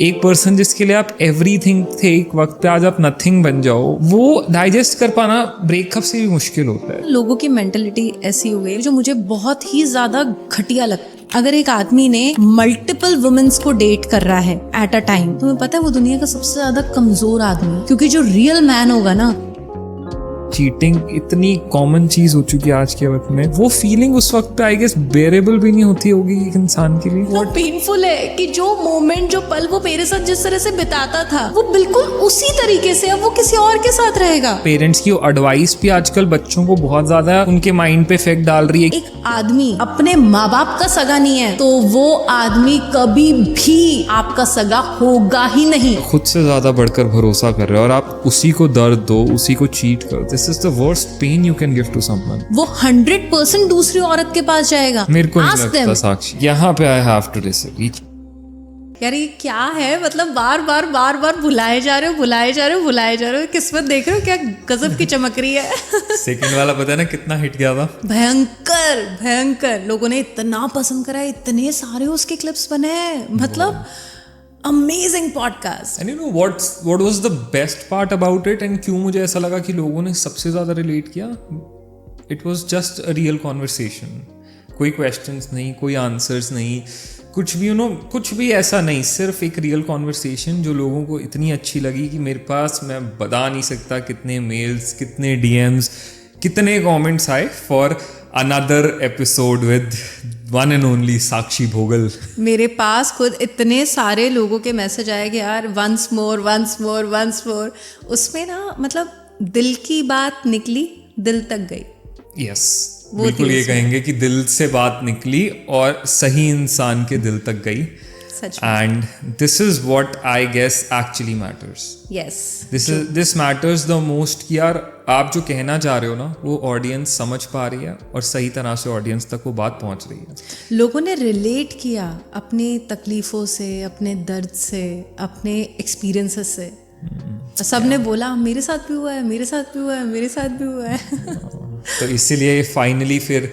एक पर्सन जिसके लिए आप एवरीथिंग थे एक वक्त पे, आज आप नथिंग बन जाओ, वो डाइजेस्ट कर पाना ब्रेकअप से भी मुश्किल होता है। लोगों की मेंटेलिटी ऐसी हो गई जो मुझे बहुत ही ज्यादा घटिया लगती है। अगर एक आदमी ने मल्टीपल वुमेन्स को डेट कर रहा है एट अ टाइम, तुम्हें पता है वो दुनिया का सबसे ज्यादा कमजोर आदमी है, क्योंकि जो रियल मैन होगा ना, चीटिंग इतनी कॉमन चीज हो चुकी है आज के वक्त में, वो फीलिंग उस वक्त पे आई गेस बेरेबल भी नहीं होती होगी एक इंसान के लिए। वो पेनफुल है कि जो मोमेंट, जो पल वो मेरे साथ जिस तरह से बिताता था, वो बिल्कुल उसी तरीके से अब वो किसी और के साथ रहेगा। पेरेंट्स की एडवाइस भी आजकल बच्चों को बहुत ज्यादा उनके माइंड पे इफेक्ट डाल रही है। एक आदमी अपने माँ बाप का सगा नहीं है तो वो आदमी कभी भी आपका सगा होगा ही नहीं। खुद से ज्यादा बढ़कर भरोसा कर रहे हो और आप उसी को दर्द दो, उसी को चीट करो। This is the worst pain you can give to someone. वो 100% दूसरी औरत के पास जाएगा। मेरे को नहीं Ask लगता them। साक्षी, यहाँ पे आई हैव टू डिसएग्री। यार ये क्या है, मतलब बार बार भुलाए जा रहे हो। किस्मत देख रहे हो क्या गजब की चमक रही है। सेकंड वाला पता है ना कितना हिट गया था? भयंकर लोगों ने इतना पसंद करा, इतने सारे उसके क्लिप्स बने हैं, मतलब amazing podcast. And you know what was the best part about it, and क्यों मुझे ऐसा लगा कि लोगों ने सबसे ज्यादा रिलेट किया? It was just a real conversation. कोई क्वेश्चंस नहीं, कोई आंसर्स नहीं, कुछ भी कुछ भी ऐसा नहीं, सिर्फ एक रियल कॉन्वर्सेशन जो लोगों को इतनी अच्छी लगी कि मेरे पास, मैं बता नहीं सकता कितने मेल्स, कितने डीएम्स, कितने कमेंट्स आए for another episode with one and only Sakshi Bhogal. मेरे पास खुद इतने सारे लोगों के मैसेज आए कि यार वंस मोर। उसमें ना मतलब दिल की बात निकली, दिल तक गई। यस, बिल्कुल ये कहेंगे कि दिल से बात निकली और सही इंसान के दिल तक गई। And this is what I guess actually matters. Yes, this matters the most कि यार आप जो कहना चाह रहे हो ना, वो ऑडियंस समझ पा रही है और सही तरह से ऑडियंस तक वो बात पहुंच रही है। लोगों ने रिलेट किया अपनी तकलीफों से, अपने दर्द से, अपने एक्सपीरियंसेस से। सब ने बोला मेरे साथ भी हुआ है। तो इसीलिए फाइनली फिर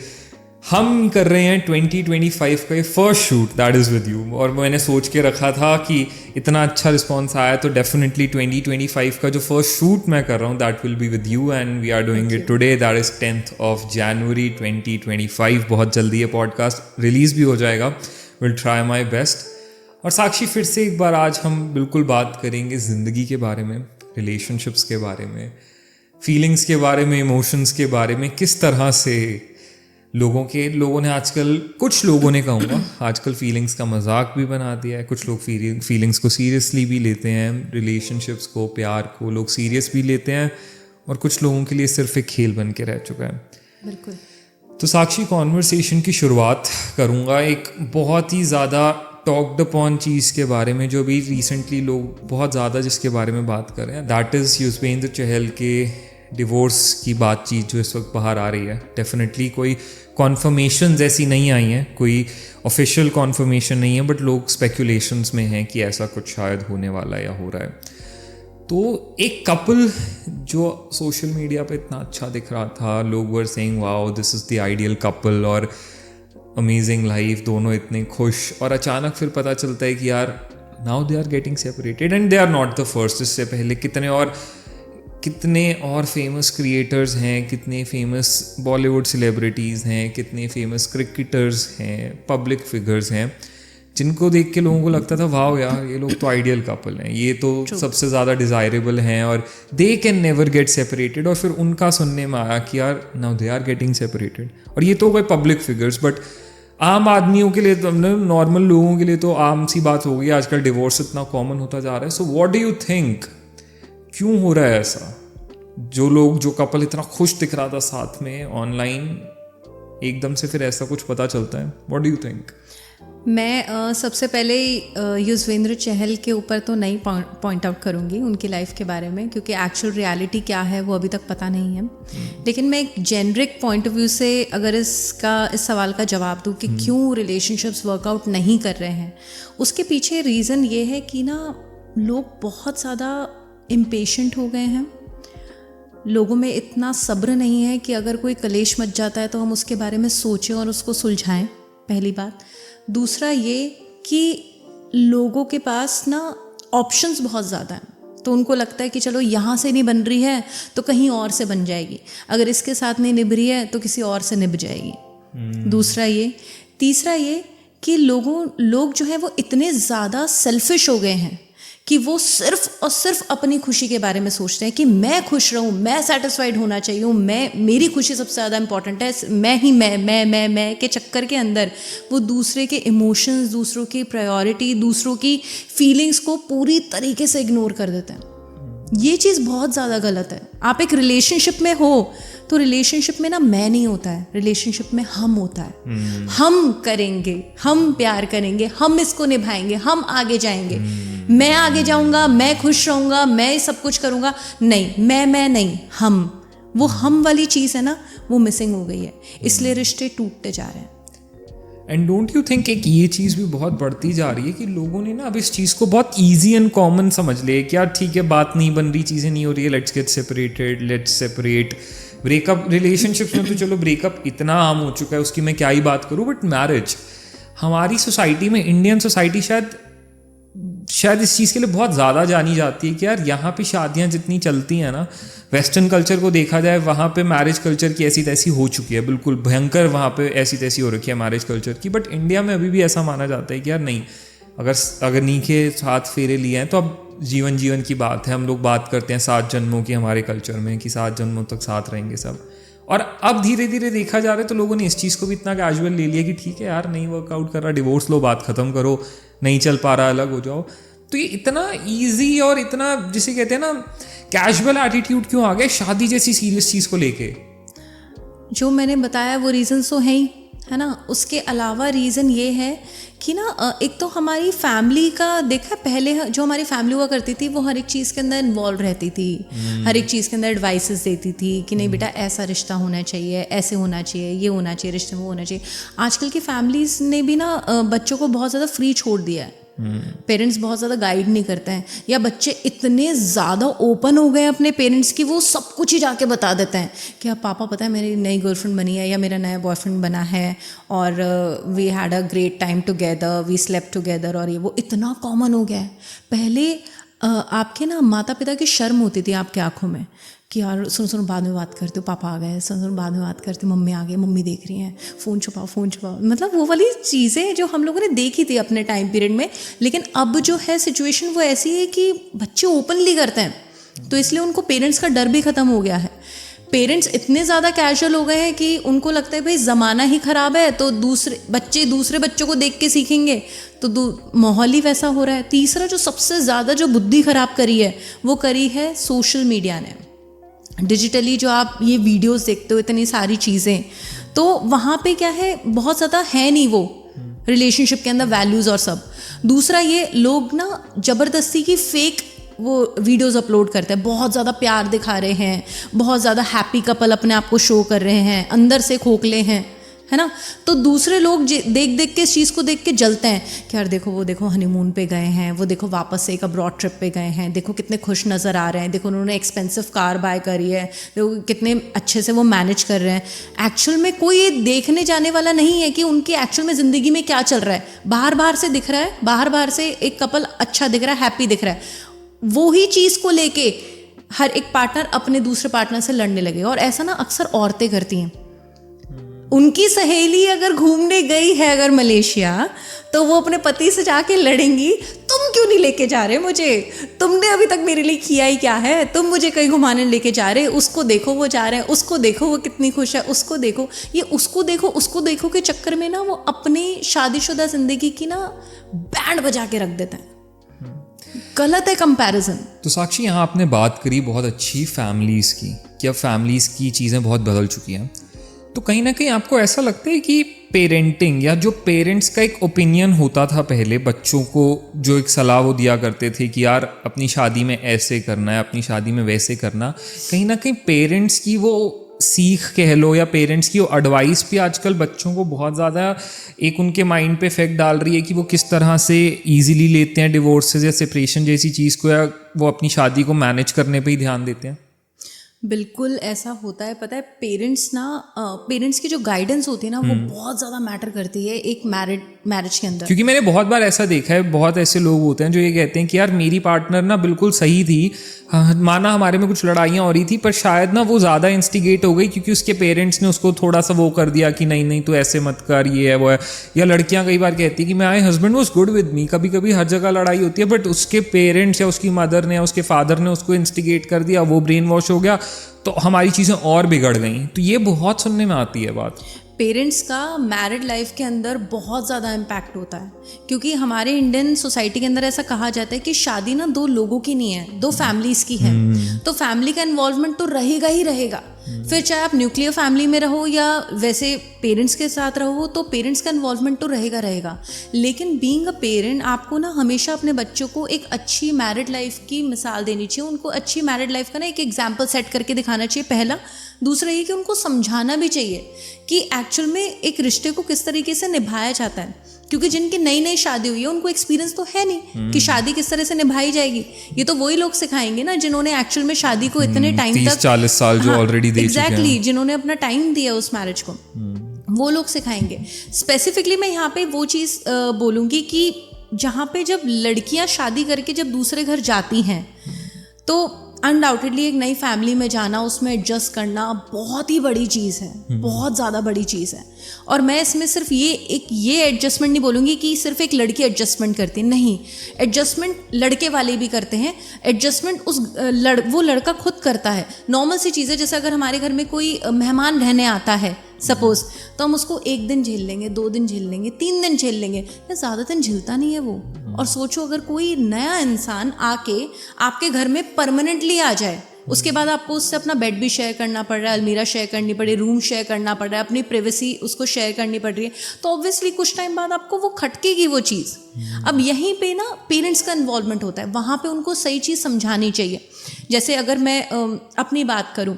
हम कर रहे हैं 2025 का ये first shoot, that is with you. और मैंने सोच के रखा था कि इतना अच्छा रिस्पॉन्स आया तो डेफिनेटली 2025 का जो फर्स्ट शूट मैं कर रहा हूँ that will be with you, and we are doing it today, that is 10th of January 2025। बहुत जल्दी ये पॉडकास्ट रिलीज़ भी हो जाएगा। Will try my best. और साक्षी, फिर से एक बार आज हम बिल्कुल बात करेंगे ज़िंदगी के बारे में, रिलेशनशिप्स के बारे में, फीलिंग्स के बारे में, इमोशंस के बारे में, किस तरह से लोगों ने आजकल, कुछ लोगों ने कहूँगा आजकल फीलिंग्स का मजाक भी बना दिया है। कुछ लोग फीलिंग्स को सीरियसली भी लेते हैं, रिलेशनशिप्स को, प्यार को लोग सीरियस भी लेते हैं, और कुछ लोगों के लिए सिर्फ एक खेल बन के रह चुका है। बिल्कुल। तो साक्षी, कॉन्वर्सेशन की शुरुआत करूँगा एक बहुत ही ज़्यादा टॉक्ड अपॉन चीज़ के बारे में, जो भी रिसेंटली लोग बहुत ज़्यादा जिसके बारे में बात कर रहे हैं, दैट इज़ युजवेंद्र चहल के डिवोर्स की बातचीत जो इस वक्त बाहर आ रही है। डेफिनेटली कोई कॉन्फर्मेशन ऐसी नहीं आई हैं, कोई ऑफिशियल कॉन्फर्मेशन नहीं है, बट लोग स्पेकुलेशंस में हैं कि ऐसा कुछ शायद होने वाला है या हो रहा है। तो एक कपल जो सोशल मीडिया पे इतना अच्छा दिख रहा था, लोग were saying wow this is the ideal couple और अमेजिंग लाइफ, दोनों इतने खुश, और अचानक फिर पता चलता है कि यार now they are getting separated, and they are not the first. इससे पहले कितने और फेमस क्रिएटर्स हैं, कितने फेमस बॉलीवुड सेलिब्रिटीज़ हैं, कितने फेमस क्रिकेटर्स हैं, पब्लिक फिगर्स हैं, जिनको देख के लोगों को लगता था वाओ यार ये लोग तो आइडियल कपल हैं, ये तो सबसे ज़्यादा डिज़ायरेबल हैं और they can never get separated. और फिर उनका सुनने में आया कि यार now they are getting separated. और ये तो कोई पब्लिक फिगर्स, बट आम आदमियों के लिए, तो नॉर्मल लोगों के लिए तो आम सी बात हो गई। आजकल डिवोर्स इतना कॉमन होता जा रहा है। So what do you think, क्यों हो रहा है ऐसा? जो कपल इतना खुश दिख रहा था साथ में ऑनलाइन, एकदम से फिर ऐसा कुछ पता चलता है। What do you think? मैं सबसे पहले युजवेंद्र चहल के ऊपर तो नहीं पॉइंट आउट करूंगी उनकी लाइफ के बारे में, क्योंकि एक्चुअल रियलिटी क्या है वो अभी तक पता नहीं है। लेकिन मैं एक जेनरिक पॉइंट ऑफ व्यू से अगर इस सवाल का जवाब दूं कि क्यों रिलेशनशिप्स वर्कआउट नहीं कर रहे हैं, उसके पीछे रीज़न ये है कि ना लोग बहुत ज़्यादा इम्पेशेंट हो गए हैं। लोगों में इतना सब्र नहीं है कि अगर कोई कलेश मच जाता है तो हम उसके बारे में सोचें और उसको सुलझाएं, पहली बात। दूसरा ये कि लोगों के पास ना ऑप्शंस बहुत ज़्यादा हैं, तो उनको लगता है कि चलो यहाँ से नहीं बन रही है तो कहीं और से बन जाएगी, अगर इसके साथ नहीं निभ रही है तो किसी और से निभ जाएगी। दूसरा ये, तीसरा ये कि लोग जो है वो इतने ज़्यादा सेल्फिश हो गए हैं कि वो सिर्फ और सिर्फ अपनी खुशी के बारे में सोचते हैं कि मैं खुश रहूं, मैं सेटिस्फाइड होना चाहिए हूँ, मेरी खुशी सबसे ज़्यादा इंपॉर्टेंट है, मैं ही मैं के चक्कर के अंदर वो दूसरे के इमोशंस, दूसरों की प्रायोरिटी, दूसरों की फीलिंग्स को पूरी तरीके से इग्नोर कर देते हैं। ये चीज़ बहुत ज़्यादा गलत है। आप एक रिलेशनशिप में हो तो रिलेशनशिप में ना मैं नहीं होता है, रिलेशनशिप में हम होता है। हम करेंगे, हम प्यार करेंगे, हम इसको निभाएंगे, हम आगे जाएंगे, मैं आगे जाऊंगा, मैं खुश रहूंगा, मैं सब कुछ करूंगा, नहीं मैं नहीं, वो हम वाली चीज़ है ना, वो मिसिंग हो गई है, इसलिए रिश्ते टूटते जा रहे हैं। एंड डोंट यू थिंक एक ये चीज़ भी बहुत बढ़ती जा रही है कि लोगों ने ना अब इस चीज़ को बहुत ईजी एंड कॉमन समझ लिया कि यार ठीक है, बात नहीं बन रही, चीज़ें नहीं हो रही है, let's get separated, let's separate. Breakup relationships में तो चलो ब्रेकअप इतना आम हो चुका है, उसकी मैं क्या ही बात करूँ, बट मैरिज हमारी सोसाइटी में, इंडियन सोसाइटी शायद इस चीज़ के लिए बहुत ज़्यादा जानी जाती है कि यार यहाँ पे शादियाँ जितनी चलती हैं ना, वेस्टर्न कल्चर को देखा जाए वहाँ पे मैरिज कल्चर की ऐसी तैसी हो चुकी है, बिल्कुल भयंकर वहाँ पे ऐसी तैसी हो रखी है मैरिज कल्चर की। बट इंडिया में अभी भी ऐसा माना जाता है कि यार नहीं, अगर नीचे 7 फेरे लिए हैं तो अब जीवन की बात है, हम लोग बात करते हैं 7 जन्मों की हमारे कल्चर में कि 7 जन्मों तक साथ रहेंगे सब। और अब धीरे धीरे देखा जा रहा है तो लोगों ने इस चीज़ को भी इतना कैजुअल ले लिया कि ठीक है यार, नहीं वर्कआउट कर रहा, डिवोर्स लो, बात ख़त्म करो, नहीं चल पा रहा, अलग हो जाओ। तो ये इतना ईजी और इतना जिसे कहते हैं ना कैजुअल एटीट्यूड क्यों आ गया शादी जैसी सीरियस चीज़ को लेके? जो मैंने बताया वो रीज़न तो है ही, है ना। उसके अलावा रीज़न ये है कि ना एक तो हमारी फैमिली का देखा, पहले जो हमारी फैमिली हुआ करती थी वो हर एक चीज़ के अंदर इन्वॉल्व रहती थी, हर एक चीज़ के अंदर एडवाइसेस देती थी कि नहीं बेटा ऐसा रिश्ता होना चाहिए, ऐसे होना चाहिए, ये होना चाहिए, रिश्ते में होना चाहिए। आजकल की फैमिलीज़ ने भी ना बच्चों को बहुत ज़्यादा फ्री छोड़ दिया है। पेरेंट्स बहुत ज़्यादा गाइड नहीं करते हैं, या बच्चे इतने ज़्यादा ओपन हो गए अपने पेरेंट्स की, वो सब कुछ ही जाके बता देते हैं कि अब पापा पता है मेरी नई गर्लफ्रेंड बनी है या मेरा नया बॉयफ्रेंड बना है, और we had a great time together, we slept together, और ये वो इतना कॉमन हो गया है। पहले आपके ना माता पिता की शर्म होती थी आपकी आंखों में कि यार सुनो बाद में बात करते हो, पापा आ गए, सुनो बाद में बात करते, मम्मी आ गई, मम्मी देख रही हैं, फ़ोन छुपाओ। मतलब वो वाली चीज़ें जो हम लोगों ने देखी थी अपने टाइम पीरियड में। लेकिन अब जो है सिचुएशन वो ऐसी है कि बच्चे ओपनली करते हैं, तो इसलिए उनको पेरेंट्स का डर भी ख़त्म हो गया है। पेरेंट्स इतने ज़्यादा कैजुअल हो गए हैं कि उनको लगता है भाई ज़माना ही ख़राब है, तो दूसरे बच्चों को देख के सीखेंगे, तो माहौल ही वैसा हो रहा है। तीसरा जो सबसे ज़्यादा जो बुद्धि ख़राब करी है वो करी है सोशल मीडिया ने। डिजिटली जो आप ये वीडियोस देखते हो, इतनी सारी चीज़ें, तो वहाँ पे क्या है, बहुत ज़्यादा है नहीं वो रिलेशनशिप के अंदर वैल्यूज़ और सब। दूसरा ये लोग ना ज़बरदस्ती की फेक वो वीडियोस अपलोड करते हैं, बहुत ज़्यादा प्यार दिखा रहे हैं, बहुत ज़्यादा हैप्पी कपल अपने आप को शो कर रहे हैं, अंदर से खोखले हैं, है ना। तो दूसरे लोग देख के इस चीज़ को देख के जलते हैं कि यार देखो वो देखो हनीमून पे गए हैं, वो देखो वापस से एक अब्रॉड ट्रिप पे गए हैं, देखो कितने खुश नज़र आ रहे हैं, देखो उन्होंने एक्सपेंसिव कार बाय करी है, देखो कितने अच्छे से वो मैनेज कर रहे हैं। एक्चुअल में कोई ये देखने जाने वाला नहीं है कि उनकी एक्चुअल में ज़िंदगी में क्या चल रहा है। बाहर से दिख रहा है, बाहर से एक कपल अच्छा दिख रहा है, हैप्पी दिख रहा है, वो ही चीज़ को लेके हर एक पार्टनर अपने दूसरे पार्टनर से लड़ने लगे। और ऐसा ना अक्सर औरतें करती हैं। उनकी सहेली अगर घूमने गई है अगर मलेशिया, तो वो अपने पति से जाके लड़ेंगी, तुम क्यों नहीं लेके जा रहे मुझे, तुमने अभी तक मेरे लिए किया ही क्या है, तुम मुझे कहीं घुमाने लेके जा रहे, उसको देखो वो जा रहे हैं, उसको देखो वो कितनी खुश है, उसको देखो, ये उसको देखो के चक्कर में ना वो अपनी शादीशुदा जिंदगी की ना बैंड बजा के रख देते हैं। गलत है कंपैरिजन। तो साक्षी, यहाँ आपने बात करी बहुत अच्छी फैमिलीज़ की कि अब फैमिलीज़ की चीज़ें बहुत बदल चुकी हैं। तो कहीं ना कहीं आपको ऐसा लगता है कि पेरेंटिंग या जो पेरेंट्स का एक ओपिनियन होता था पहले, बच्चों को जो एक सलाह वो दिया करते थे कि यार अपनी शादी में ऐसे करना है, अपनी शादी में वैसे करना, कहीं ना कहीं पेरेंट्स की वो सीख कह लो या पेरेंट्स की वो एडवाइस भी आजकल बच्चों को बहुत ज़्यादा एक उनके माइंड पे इफेक्ट डाल रही है कि वो किस तरह से ईजिली लेते हैं डिवोर्सेस या सेपरेशन जैसी चीज़ को, या वो अपनी शादी को मैनेज करने पे ही ध्यान देते हैं? बिल्कुल ऐसा होता है। पता है पेरेंट्स की जो गाइडेंस होती है ना वो बहुत ज़्यादा मैटर करती है एक मैरिज के अंदर। क्योंकि मैंने बहुत बार ऐसा देखा है, बहुत ऐसे लोग होते हैं जो ये कहते हैं कि यार मेरी पार्टनर ना बिल्कुल सही थी, हाँ, माना हमारे में कुछ लड़ाइयाँ हो रही थी, पर शायद ना वो ज़्यादा इंस्टिगेट हो गई क्योंकि उसके पेरेंट्स ने उसको थोड़ा सा वो कर दिया कि नहीं नहीं तू ऐसे मत कर, ये है वो है। या लड़कियाँ कई बार कहती है कि my husband was good with me, कभी कभी हर जगह लड़ाई होती है बट उसके पेरेंट्स या उसकी मदर ने या उसके फादर ने उसको इंस्टिगेट कर दिया, वो ब्रेन वॉश हो गया, तो हमारी चीज़ें और बिगड़ गई। तो ये बहुत सुनने में आती है बात। पेरेंट्स का मैरिड लाइफ के अंदर बहुत ज़्यादा इम्पैक्ट होता है, क्योंकि हमारे इंडियन सोसाइटी के अंदर ऐसा कहा जाता है कि शादी ना दो लोगों की नहीं है, दो फैमिलीज़ की है। तो फैमिली का इन्वॉल्वमेंट तो रहेगा ही रहेगा। फिर चाहे आप न्यूक्लियर फैमिली में रहो या वैसे पेरेंट्स के साथ रहो, तो पेरेंट्स का इन्वॉल्वमेंट तो रहेगा। लेकिन बीइंग अ पेरेंट आपको ना हमेशा अपने बच्चों को एक अच्छी मैरिड लाइफ की मिसाल देनी चाहिए, उनको अच्छी मैरिड लाइफ का ना एक एग्जाम्पल सेट करके दिखाना चाहिए पहला। दूसरा ये कि उनको समझाना भी चाहिए कि एक्चुअल में एक रिश्ते को किस तरीके से निभाया जाता है, क्योंकि जिनकी नई नई शादी हुई है उनको एक्सपीरियंस तो है नहीं कि शादी किस तरह से निभाई जाएगी। ये तो वही लोग सिखाएंगे ना जिन्होंने एक्चुअल में शादी को इतने टाइम तक 30-40 साल जो ऑलरेडी दे चुके हैं। एग्जैक्टली, जिन्होंने अपना टाइम दिया उस मैरिज को, वो लोग सिखाएंगे। स्पेसिफिकली मैं यहाँ पे वो चीज़ बोलूँगी कि जहाँ पे जब लड़कियाँ शादी करके जब दूसरे घर जाती हैं तो अनडाउटेडली एक नई फैमिली में जाना, उसमें एडजस्ट करना बहुत ही बड़ी चीज़ है, बहुत ज़्यादा बड़ी चीज़ है। और मैं इसमें सिर्फ ये एडजस्टमेंट नहीं बोलूँगी कि सिर्फ एक लड़की एडजस्टमेंट करती है, नहीं, एडजस्टमेंट लड़के वाले भी करते हैं। एडजस्टमेंट वो लड़का खुद करता है। नॉर्मल सी चीज़ है, जैसे अगर हमारे घर में कोई मेहमान रहने आता है सपोज, तो हम उसको 1 दिन झेल लेंगे, 2 दिन झेल लेंगे, 3 दिन झेल लेंगे, या ज़्यादा दिन झेलता नहीं है वो। और सोचो अगर कोई नया इंसान आके आपके घर में परमानेंटली आ जाए, उसके बाद आपको उससे अपना बेड भी शेयर करना पड़ रहा है, अलमीरा शेयर करनी पड़ रही है, रूम शेयर करना पड़ रहा है, अपनी प्राइवेसी उसको शेयर करनी पड़ रही है, तो ऑब्वियसली कुछ टाइम बाद आपको वो खटकेगी वो चीज़। अब यहीं पे ना पेरेंट्स का इन्वॉल्वमेंट होता है, वहाँ पे उनको सही चीज़ समझानी चाहिए। जैसे अगर मैं अपनी बात करूँ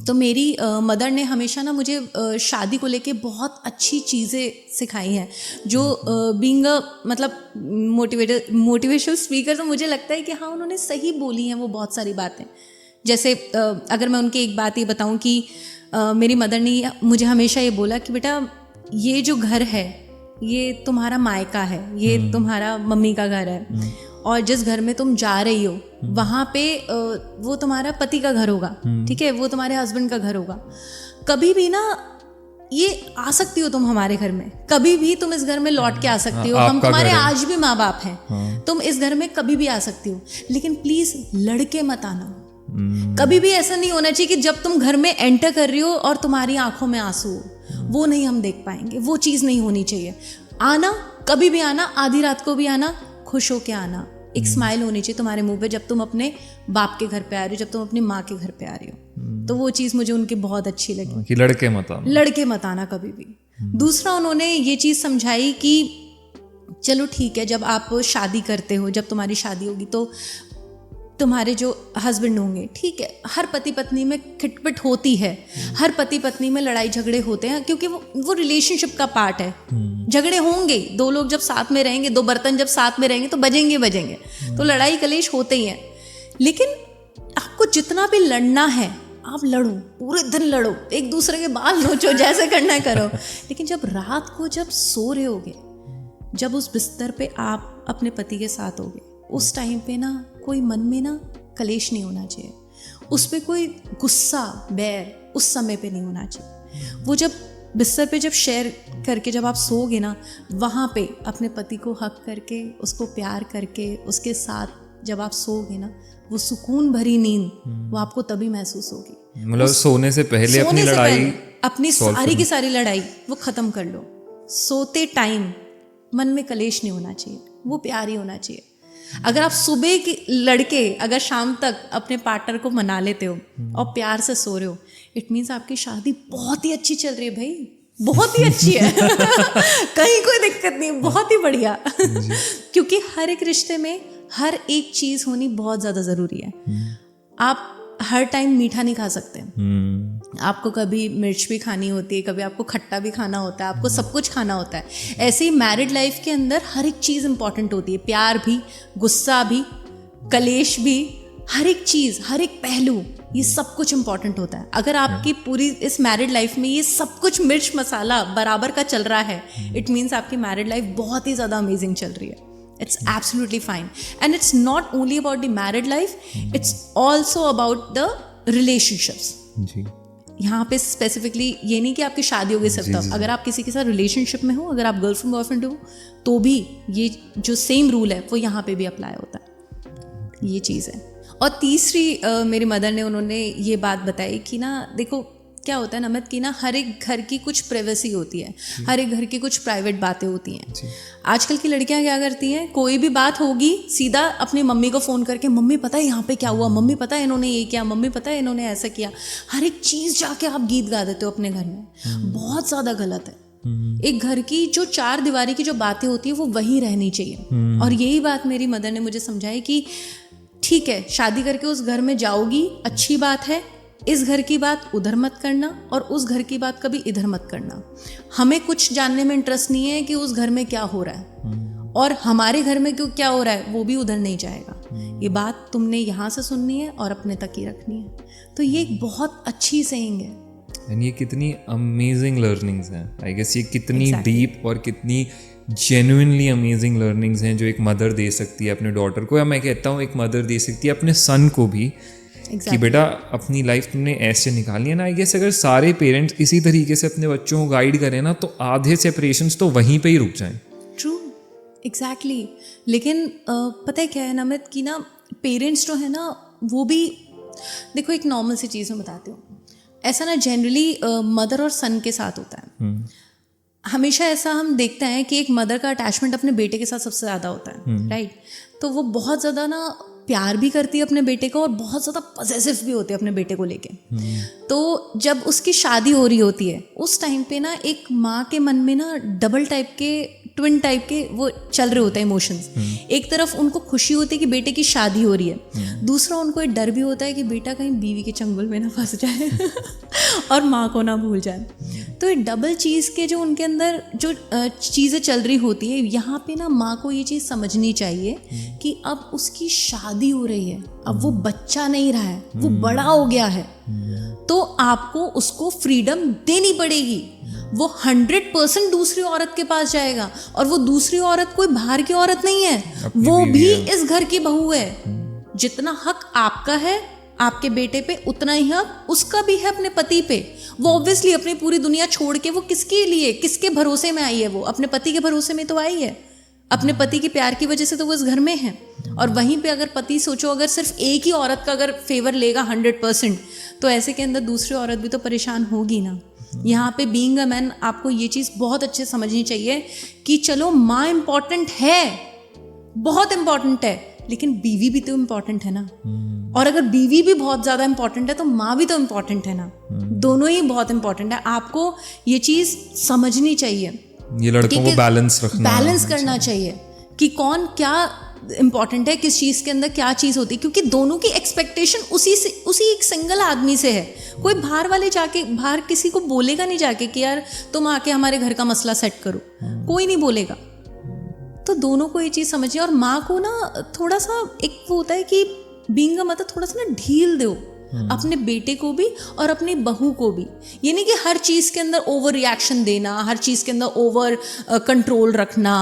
तो मेरी मदर ने हमेशा ना मुझे शादी को लेके बहुत अच्छी चीज़ें सिखाई हैं, जो बीइंग अ मतलब मोटिवेशनल स्पीकर, तो मुझे लगता है कि हाँ उन्होंने सही बोली हैं वो बहुत सारी बातें। जैसे अगर मैं उनकी एक बात ये बताऊं कि मेरी मदर ने मुझे हमेशा ये बोला कि बेटा ये जो घर है ये तुम्हारा मायका है, ये तुम्हारा मम्मी का घर है, और जिस घर में तुम जा रही हो वहाँ पे वो तुम्हारा पति का घर होगा, ठीक है, वो तुम्हारे हस्बैंड का घर होगा। कभी भी ना ये आ सकती हो तुम हमारे घर में, कभी भी तुम इस घर में लौट के आ सकती हो, हम तुम्हारे आज भी माँ बाप हैं, तुम इस घर में कभी भी आ सकती हो, लेकिन प्लीज लड़के मत आना। कभी भी ऐसा नहीं होना चाहिए कि जब तुम घर में एंटर कर रही हो और तुम्हारी आंखों में आंसू हो, वो नहीं हम देख पाएंगे, वो चीज़ नहीं होनी चाहिए। आना, कभी भी आना, आधी रात को भी आना, खुश होके आना, एक स्माइल होनी चाहिए तुम्हारे मुंह पे जब तुम अपने बाप के घर पे आ रही हो, जब तुम अपनी माँ के घर पे आ रही हो। तो वो चीज़ मुझे उनकी बहुत अच्छी लगी कि लड़के मत आना कभी भी। दूसरा उन्होंने ये चीज़ समझाई कि चलो ठीक है, जब आप शादी करते हो, जब तुम्हारी शादी होगी तो तुम्हारे जो हस्बैंड होंगे, ठीक है, हर पति पत्नी में खिटपिट होती है, हर पति पत्नी में लड़ाई झगड़े होते हैं, क्योंकि वो रिलेशनशिप का पार्ट है। झगड़े होंगे, दो लोग जब साथ में रहेंगे, दो बर्तन जब साथ में रहेंगे तो बजेंगे, तो लड़ाई कलेश होते ही हैं। लेकिन आपको जितना भी लड़ना है आप लड़ो, पूरे दिन लड़ो, एक दूसरे के बाल नोचो, जैसे करना है करो, लेकिन जब रात को जब सो रहे होगे, जब उस बिस्तर पे आप अपने पति के साथ होगे, उस टाइम पे ना कोई मन में ना कलेश नहीं होना चाहिए, उस पर कोई गुस्सा बैर उस समय पे नहीं होना चाहिए। वो जब बिस्तर पे जब शेयर करके जब आप सोओगे ना, वहाँ पे अपने पति को हक करके, उसको प्यार करके, उसके साथ जब आप सोओगे ना, वो सुकून भरी नींद वो आपको तभी महसूस होगी। मतलब सोने से पहले अपनी सारी की सारी लड़ाई वो ख़त्म कर लो। सोते टाइम मन में कलेश नहीं होना चाहिए, वो प्यार ही होना चाहिए। अगर आप सुबह की लड़के अगर शाम तक अपने पार्टनर को मना लेते हो और प्यार से सो रहे हो, इट मीन्स आपकी शादी बहुत ही अच्छी चल रही है भाई, बहुत ही अच्छी है कहीं कोई दिक्कत नहीं, बहुत ही बढ़िया क्योंकि हर एक रिश्ते में हर एक चीज़ होनी बहुत ज़्यादा ज़रूरी है। आप हर टाइम मीठा नहीं खा सकते, आपको कभी मिर्च भी खानी होती है, कभी आपको खट्टा भी खाना होता है, आपको सब कुछ खाना होता है। ऐसे ही मैरिड लाइफ के अंदर हर एक चीज़ इंपॉर्टेंट होती है, प्यार भी, गुस्सा भी, कलेश भी, हर एक चीज़, हर एक पहलू, ये सब कुछ इंपॉर्टेंट होता है। अगर आपकी पूरी इस मैरिड लाइफ में ये सब कुछ मिर्च मसाला बराबर का चल रहा है, इट मीन्स आपकी मैरिड लाइफ बहुत ही ज़्यादा अमेजिंग चल रही है। It's absolutely fine, and it's not only about the married life, it's also about the relationships. जी, यहाँ पे स्पेसिफिकली ये नहीं कि आपकी शादी हो गई सब तब, अगर आप किसी के साथ रिलेशनशिप में हो, अगर आप गर्लफ्रेंड बॉयफ्रेंड हो, तो भी ये जो सेम रूल है वो यहाँ पे भी अप्लाई होता है। ये चीज़ है। और तीसरी मेरी मदर ने, उन्होंने ये बात बताई कि ना देखो क्या होता है नमत, कि ना हर एक घर की कुछ प्राइवेसी होती है, हर एक घर की कुछ प्राइवेट बातें होती हैं। आजकल की लड़कियां क्या करती हैं, कोई भी बात होगी सीधा अपनी मम्मी को फ़ोन करके, मम्मी पता है यहाँ पे क्या हुआ, मम्मी पता है इन्होंने ये किया, मम्मी पता है इन्होंने ऐसा किया। हर एक चीज़ जाके आप गीत गा देते हो अपने घर में। बहुत ज़्यादा गलत है। एक घर की जो चार दीवारी की जो बातें होती है वो वहीं रहनी चाहिए। और यही बात मेरी मदर ने मुझे समझाई कि ठीक है, शादी करके उस घर में जाओगी, अच्छी बात है, इस घर की बात उधर मत करना और उस घर की बात कभी इधर मत करना। हमें कुछ जानने में इंटरेस्ट नहीं है कि उस घर में क्या हो रहा है, और हमारे घर में क्या हो रहा है वो भी उधर नहीं जाएगा। ये बात तुमने यहाँ से सुननी है और अपने तक ही रखनी है। तो ये एक बहुत अच्छी सेइंग है। एंड ये कितनी अमेजिंग लर्निंग्स हैं, आई गेस ये कितनी डीप और कितनी जेन्युइनली अमेजिंग लर्निंग्स हैं जो एक मदर दे सकती है अपने डॉटर को, या मैं कहता हूँ एक मदर दे सकती है अपने सन को भी। कि बेटा अपनी लाइफ तुमने ऐसे निकालनी है ना। आई गेस अगर सारे पेरेंट्स इसी तरीके से अपने बच्चों को गाइड करें ना, तो आधे सेपरेशंस तो वहीं पे ही रुक जाएं। True, exactly. लेकिन पता है क्या है नमित, कि ना पेरेंट्स जो है ना वो भी, देखो एक नॉर्मल सी चीज़ मैं बताती हूँ, ऐसा ना जनरली मदर और सन के साथ होता है। हमेशा ऐसा हम देखते हैं कि एक मदर का अटैचमेंट अपने बेटे के साथ सबसे ज़्यादा होता है, राइट। तो वो बहुत ज़्यादा ना प्यार भी करती है अपने बेटे को और बहुत ज़्यादा पॉसेसिव भी होती है अपने बेटे को लेके। तो जब उसकी शादी हो रही होती है उस टाइम पे ना एक माँ के मन में ना डबल टाइप के, ट्विन टाइप के वो चल रहे होते हैं इमोशंस। एक तरफ उनको खुशी होती है कि बेटे की शादी हो रही है, दूसरा उनको एक डर भी होता है कि बेटा कहीं बीवी के चंगुल में ना फंस जाए और माँ को ना भूल जाए। तो ये डबल चीज़ के जो उनके अंदर जो चीज़ें चल रही होती है, यहाँ पे ना माँ को ये चीज़ समझनी चाहिए कि अब उसकी शादी हो रही है, अब वो बच्चा नहीं रहा है, वो बड़ा हो गया है, तो आपको उसको फ्रीडम देनी पड़ेगी। वो 100% दूसरी औरत के पास जाएगा, और वो दूसरी औरत कोई बाहर की औरत नहीं है, वो भी इस घर की बहू है। जितना हक आपका है आपके बेटे पे, उतना ही हक उसका भी है अपने पति पे। वो ऑब्वियसली अपनी पूरी दुनिया छोड़ के, वो किसके लिए, किसके भरोसे में आई है, वो अपने पति के भरोसे में तो आई है, अपने पति के प्यार की वजह से तो वो इस घर में है। और वहीं पे अगर पति, सोचो अगर सिर्फ एक ही औरत का अगर फेवर लेगा 100%, तो ऐसे के अंदर दूसरी औरत भी तो परेशान होगी ना। यहाँ पे बीइंग अ मैन आपको ये चीज़ बहुत अच्छे समझनी चाहिए कि चलो माँ इम्पॉर्टेंट है, बहुत इम्पॉर्टेंट है, लेकिन बीवी भी तो इम्पॉर्टेंट है ना। और अगर बीवी भी बहुत ज़्यादा इम्पॉर्टेंट है तो माँ भी तो इम्पॉर्टेंट है ना। दोनों ही बहुत इम्पॉर्टेंट है। आपको ये चीज़ समझनी चाहिए, ये लड़कों को बैलेंस करना चाहिए कि कौन क्या इम्पॉर्टेंट है, किस चीज़ के अंदर क्या चीज़ होती है, क्योंकि दोनों की एक्सपेक्टेशन उसी एक सिंगल आदमी से है। कोई बाहर वाले जाके बाहर किसी को बोलेगा नहीं जाके कि यार तुम आके हमारे घर का मसला सेट करो, कोई नहीं बोलेगा। तो दोनों को ये चीज़ समझिए। और माँ को ना थोड़ा सा एक वो होता है कि बीइंग अ मदर थोड़ा सा ना ढील दो अपने बेटे को भी और अपनी बहू को भी। ये नहीं कि हर चीज़ के अंदर ओवर रिएक्शन देना, हर चीज़ के अंदर ओवर कंट्रोल रखना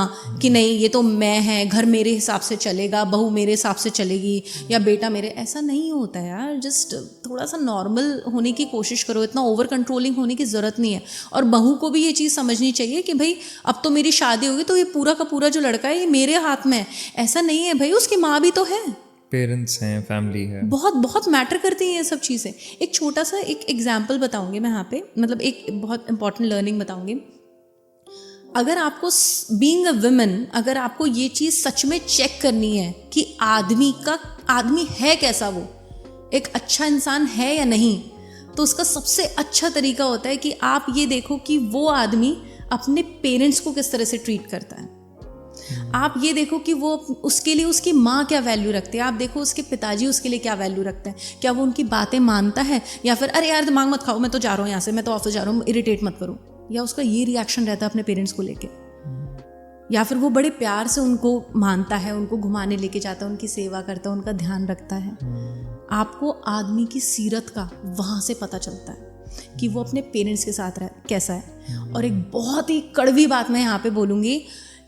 कि नहीं ये तो मैं है, घर मेरे हिसाब से चलेगा, बहू मेरे हिसाब से चलेगी, या बेटा मेरे, ऐसा नहीं होता यार। जस्ट थोड़ा सा नॉर्मल होने की कोशिश करो, इतना ओवर कंट्रोलिंग होने की ज़रूरत नहीं है। और बहू को भी ये चीज़ समझनी चाहिए कि भाई अब तो मेरी शादी होगी तो ये पूरा का पूरा जो लड़का है ये मेरे हाथ में है, ऐसा नहीं है भाई, उसकी माँ भी तो है, पेरेंट्स हैं, फैमिली है, बहुत बहुत मैटर करती हैं ये सब चीज़ें। एक छोटा सा एक एग्जाम्पल बताऊंगी मैं यहाँ पे, मतलब एक बहुत इंपॉर्टेंट लर्निंग बताऊंगी। अगर आपको बीइंग अ वुमन, अगर आपको ये चीज़ सच में चेक करनी है कि आदमी है कैसा, वो एक अच्छा इंसान है या नहीं, तो उसका सबसे अच्छा तरीका होता है कि आप ये देखो कि वो आदमी अपने पेरेंट्स को किस तरह से ट्रीट करता है। आप ये देखो कि वो उसके लिए उसकी माँ क्या वैल्यू रखती है, आप देखो उसके पिताजी उसके लिए क्या वैल्यू रखते हैं, क्या वो उनकी बातें मानता है, या फिर अरे यार दिमाग मत खाओ, मैं तो जा रहा हूँ यहाँ से, मैं तो ऑफिस जा रहा हूँ, इरिटेट मत करो, या उसका ये रिएक्शन रहता है अपने पेरेंट्स को लेके। या फिर वो बड़े प्यार से उनको मानता है, उनको घुमाने लेके जाता है, उनकी सेवा करता है, उनका ध्यान रखता है। आपको आदमी की सीरत का वहाँ से पता चलता है कि वो अपने पेरेंट्स के साथ कैसा है। और एक बहुत ही कड़वी बात मैं यहाँ पे बोलूँगी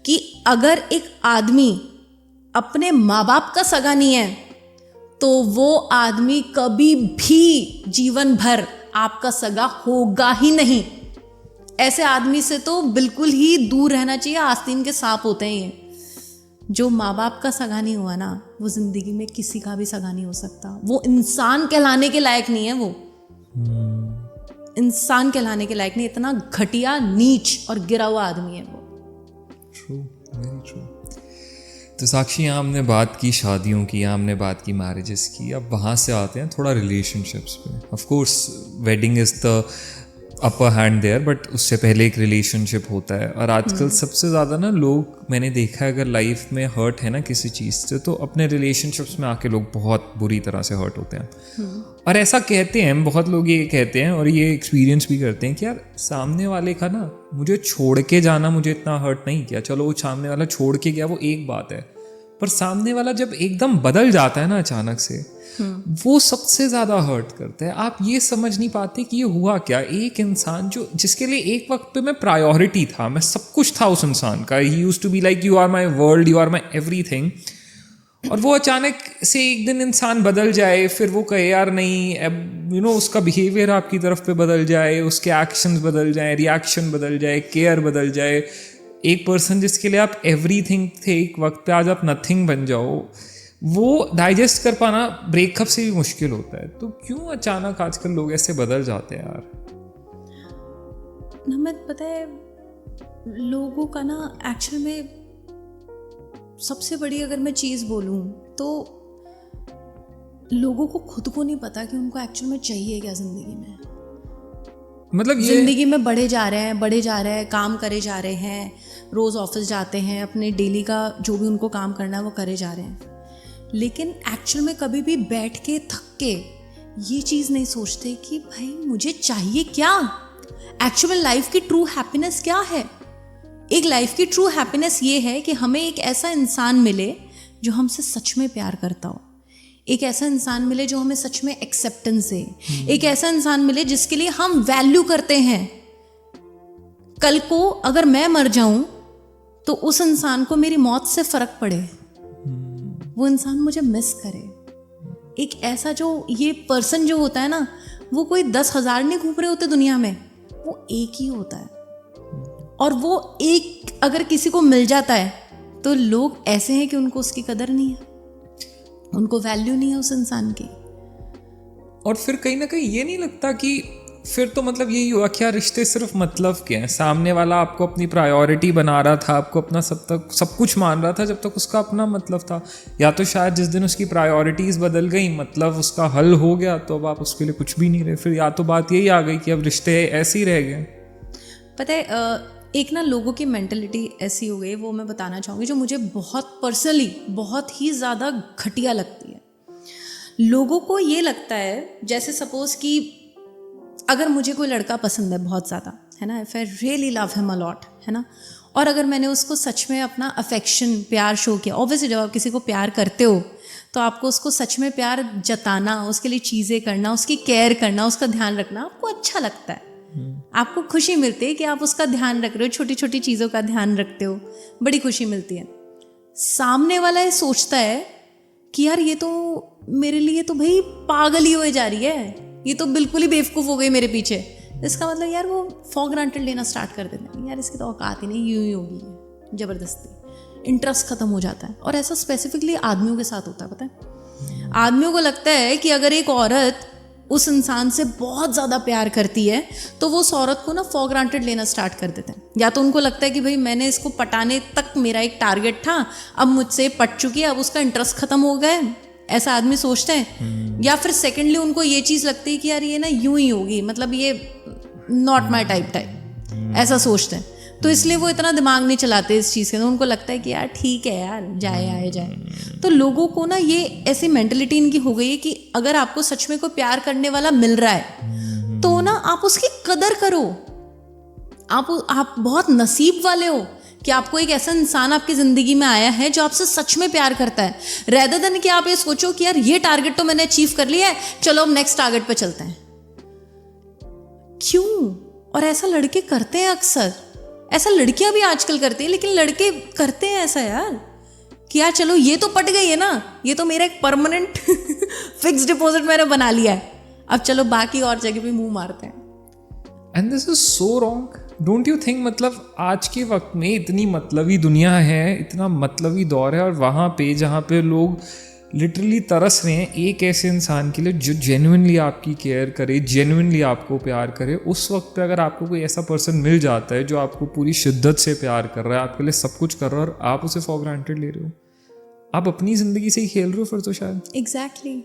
कि अगर एक आदमी अपने माँ बाप का सगा नहीं है तो वो आदमी कभी भी जीवन भर आपका सगा होगा ही नहीं। ऐसे आदमी से तो बिल्कुल ही दूर रहना चाहिए, आस्तीन के सांप होते हैं ये। जो माँ बाप का सगा नहीं हुआ ना, वो जिंदगी में किसी का भी सगा नहीं हो सकता। वो इंसान कहलाने के लायक नहीं है, वो इंसान कहलाने के लायक नहीं। इतना घटिया, नीच और गिरा हुआ आदमी है वो। True, very true. तो साक्षी, यहाँ हमने बात की शादियों की, यहाँ हमने बात की मैरिजेस की। अब वहाँ से आते हैं थोड़ा रिलेशनशिप्स पे। Of course wedding is the upper hand there, but उससे पहले एक रिलेशनशिप होता है। और आजकल सबसे ज़्यादा ना लोग, मैंने देखा है, अगर लाइफ में हर्ट है ना किसी चीज़ से, तो अपने रिलेशनशिप्स में आके लोग बहुत बुरी तरह से हर्ट होते हैं। और ऐसा कहते हैं, बहुत लोग ये कहते हैं और ये एक्सपीरियंस भी करते हैं कि यार सामने वाले का ना मुझे छोड़ के जाना मुझे इतना हर्ट नहीं किया। चलो वो सामने वाला छोड़ के गया वो एक बात है, पर सामने वाला जब एकदम बदल जाता है ना अचानक से, वो सबसे ज़्यादा हर्ट करता है। आप ये समझ नहीं पाते कि ये हुआ क्या। एक इंसान जो जिसके लिए एक वक्त पे मैं प्रायोरिटी था, मैं सब कुछ था उस इंसान का, he used to be like you are my world, you are my everything, और वो अचानक से एक दिन इंसान बदल जाए, फिर वो कहे यार नहीं, अब यू नो उसका बिहेवियर आपकी तरफ पे बदल जाए, उसके एक्शंस बदल जाए, रिएक्शन बदल जाए, केयर बदल जाए। एक पर्सन जिसके लिए आप एवरीथिंग थे एक वक्त पे, आज आप नथिंग बन जाओ, वो डाइजेस्ट कर पाना ब्रेकअप से भी मुश्किल होता है। तो क्यों अचानक आजकल लोग ऐसे बदल जाते हैं यार? नमक, पता है लोगों का ना एक्चुअल में सबसे बड़ी अगर मैं चीज़ बोलूँ तो लोगों को खुद को नहीं पता कि उनको एक्चुअल में चाहिए क्या ज़िंदगी में। मतलब ये ज़िंदगी में बढ़े जा रहे हैं, काम करे जा रहे हैं, रोज़ ऑफिस जाते हैं, अपने डेली का जो भी उनको काम करना है वो करे जा रहे हैं, लेकिन एक्चुअल में कभी भी बैठ के थक के ये चीज़ नहीं सोचते कि भाई मुझे चाहिए क्या, एक्चुअल लाइफ की ट्रू हैप्पीनेस क्या है। एक लाइफ की ट्रू हैप्पीनेस ये है कि हमें एक ऐसा इंसान मिले जो हमसे सच में प्यार करता हो, एक ऐसा इंसान मिले जो हमें सच में एक्सेप्टेंस दे, एक ऐसा इंसान मिले जिसके लिए हम वैल्यू करते हैं। कल को अगर मैं मर जाऊं तो उस इंसान को मेरी मौत से फर्क पड़े, वो इंसान मुझे मिस करे। एक ऐसा जो ये पर्सन जो होता है ना, वो कोई 10,000 नहीं घूम रहे होते दुनिया में, वो एक ही होता है। और वो एक अगर किसी को मिल जाता है तो लोग ऐसे हैं कि उनको उसकी कदर नहीं है, उनको वैल्यू नहीं है उस इंसान की। और फिर कहीं ना कहीं ये नहीं लगता कि फिर तो मतलब यही हुआ, क्या रिश्ते सिर्फ मतलब के हैं? सामने वाला आपको अपनी प्रायोरिटी बना रहा था, आपको अपना सब कुछ मान रहा था जब तक उसका अपना मतलब था, या तो शायद जिस दिन उसकी प्रायोरिटीज़ बदल गई, मतलब उसका हल हो गया, तो अब आप उसके लिए कुछ भी नहीं रहे। फिर या तो बात यही आ गई कि अब रिश्ते ऐसे ही रह गए। पता है एक ना लोगों की मेंटलिटी ऐसी हो गई, वो मैं बताना चाहूँगी, जो मुझे बहुत पर्सनली बहुत ही ज़्यादा घटिया लगती है। लोगों को ये लगता है, जैसे सपोज कि अगर मुझे कोई लड़का पसंद है बहुत ज़्यादा, है ना, if I really love him a lot, है ना, और अगर मैंने उसको सच में अपना अफेक्शन, प्यार शो किया, ऑब्वियसली जब आप किसी को प्यार करते हो तो आपको उसको सच में प्यार जताना, उसके लिए चीज़ें करना, उसकी केयर करना, उसका ध्यान रखना आपको अच्छा लगता है। आपको खुशी मिलती है कि आप उसका ध्यान रख रहे हो, छोटी छोटी चीज़ों का ध्यान रखते हो, बड़ी खुशी मिलती है। सामने वाला ये सोचता है कि यार ये तो मेरे लिए तो भाई पागल ही हो जा रही है, ये तो बिल्कुल ही बेवकूफ़ हो गई मेरे पीछे। इसका मतलब यार वो फॉर ग्रांटेड लेना स्टार्ट कर देते हैं, यार इसकी तो औकात ही नहीं, यूं ही होगी, ज़बरदस्ती इंटरेस्ट ख़त्म हो जाता है। और ऐसा स्पेसिफिकली आदमियों के साथ होता है। पता है, आदमियों को लगता है कि अगर एक औरत उस इंसान से बहुत ज़्यादा प्यार करती है तो वो उस औरत को ना फॉर ग्रांटेड लेना स्टार्ट कर देते हैं। या तो उनको लगता है कि भाई मैंने इसको पटाने तक मेरा एक टारगेट था, अब मुझसे पट चुकी है, अब उसका इंटरेस्ट ख़त्म हो गया है, ऐसा आदमी सोचते हैं। या फिर सेकेंडली उनको ये चीज़ लगती है कि यार ये ना यूं ही होगी, मतलब ये नॉट माई टाइप, ऐसा सोचते हैं। तो इसलिए वो इतना दिमाग नहीं चलाते इस चीज़ के अंदर, उनको लगता है कि यार ठीक है यार, जाए आए जाए। तो लोगों को ना ये ऐसी मेंटलिटी इनकी हो गई है कि अगर आपको सच में कोई प्यार करने वाला मिल रहा है तो ना आप उसकी कदर करो। आप बहुत नसीब वाले हो कि आपको एक ऐसा इंसान आपकी ज़िंदगी में आया है जो आपसे सच में प्यार करता है, रेदर देन कि आप ये सोचो कि यार ये टारगेट तो मैंने अचीव कर लिया है, चलो अब नेक्स्ट टारगेट पे चलते हैं। क्यों? और ऐसा लड़के करते हैं अक्सर, ऐसा लड़कियां भी आजकल करती हैं, लेकिन लड़के करते हैं ऐसा यार कि यार चलो ये तो पट गई है ना, ये तो मेरा एक परमानेंट फिक्स डिपॉजिट मैंने बना लिया है, अब चलो बाकी और जगह पे मुंह मारते हैं। And this is so wrong, don't you think? मतलब आज के वक्त में इतनी मतलबी दुनिया है, इतना मतलबी दौर है, और वहाँ पे जहाँ पे लोग लिटरली तरस रहे हैं एक ऐसे इंसान के लिए जो जेन्युइनली आपकी केयर करे, जेन्युइनली आपको प्यार करे, उस वक्त पे अगर आपको कोई ऐसा पर्सन मिल जाता है जो आपको पूरी शिद्दत से प्यार कर रहा है, आपके लिए सब कुछ कर रहा है, और आप उसे फॉर ग्रांटेड ले रहे हो, आप अपनी ज़िंदगी से ही खेल रहे हो फिर तो शायद। एग्जैक्टली।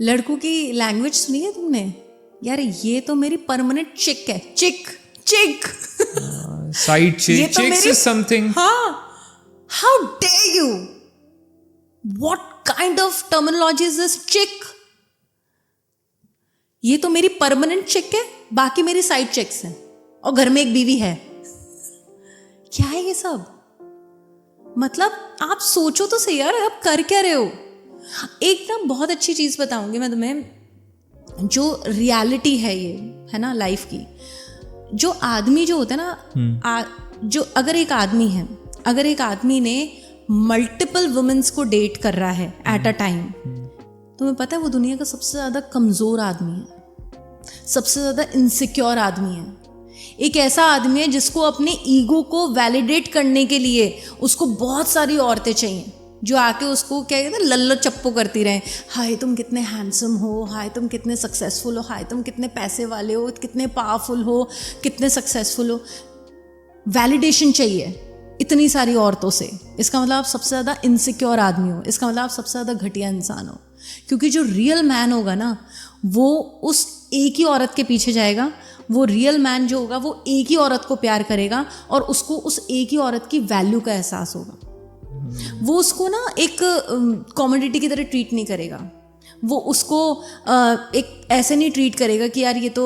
लड़कों की लैंग्वेज सुनी है तुमने? यार ये तो मेरी परमानेंट चिक है, चिक chick side chick, chicks is something. हाँ, how dare you, what kind of terminology is this, chick? ये तो मेरी परमानेंट चिक है, बाकी मेरी साइड चिक्स हैं, और घर में एक बीवी है। क्या है ये सब? मतलब आप सोचो तो सही यार, आप कर क्या रहे हो? एक ना बहुत अच्छी चीज बताऊंगी मैं तुम्हें, जो रियलिटी है ये, है ना, लाइफ की। जो आदमी जो होता है ना, जो अगर एक आदमी है, अगर एक आदमी ने मल्टीपल वुमेन्स को डेट कर रहा है एट अ टाइम, तुम्हें पता है वो दुनिया का सबसे ज़्यादा कमज़ोर आदमी है, सबसे ज़्यादा इनसिक्योर आदमी है। एक ऐसा आदमी है जिसको अपने ईगो को वैलिडेट करने के लिए उसको बहुत सारी औरतें चाहिए जो आके उसको क्या कहते हैं, लल्लो चप्पो करती रहें, हाय तुम कितने हैंडसम हो, हाय तुम कितने सक्सेसफुल हो, हाय तुम कितने पैसे वाले हो, कितने पावरफुल हो, कितने सक्सेसफुल हो। वैलिडेशन चाहिए इतनी सारी औरतों से, इसका मतलब आप सबसे ज़्यादा इनसिक्योर आदमी हो, इसका मतलब आप सबसे ज़्यादा घटिया इंसान हो। क्योंकि जो रियल मैन होगा ना, वो उस एक ही औरत के पीछे जाएगा, वो रियल मैन जो होगा वो एक ही औरत को प्यार करेगा, और उसको उस एक ही औरत की वैल्यू का एहसास होगा। वो उसको ना एक कॉमोडिटी की तरह ट्रीट नहीं करेगा, वो उसको एक ऐसे नहीं ट्रीट करेगा कि यार ये तो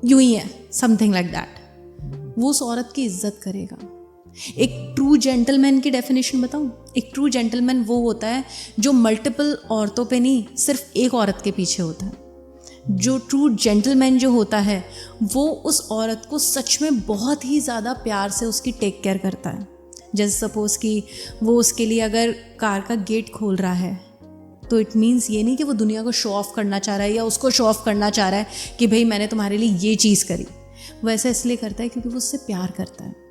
यूं ही है, समथिंग लाइक दैट। वो उस औरत की इज्जत करेगा। एक ट्रू जेंटलमैन की डेफिनेशन बताऊं? एक ट्रू जेंटलमैन वो होता है जो मल्टीपल औरतों पे नहीं, सिर्फ एक औरत के पीछे होता है। जो ट्रू जेंटलमैन जो होता है वो उस औरत को सच में बहुत ही ज़्यादा प्यार से उसकी टेक केयर करता है। जैसे सपोज़ कि वो उसके लिए अगर कार का गेट खोल रहा है, तो इट मीन्स ये नहीं कि वो दुनिया को शो ऑफ करना चाह रहा है या उसको शो ऑफ करना चाह रहा है कि भाई मैंने तुम्हारे लिए ये चीज़ करी। वो ऐसा इसलिए करता है क्योंकि वो उससे प्यार करता है।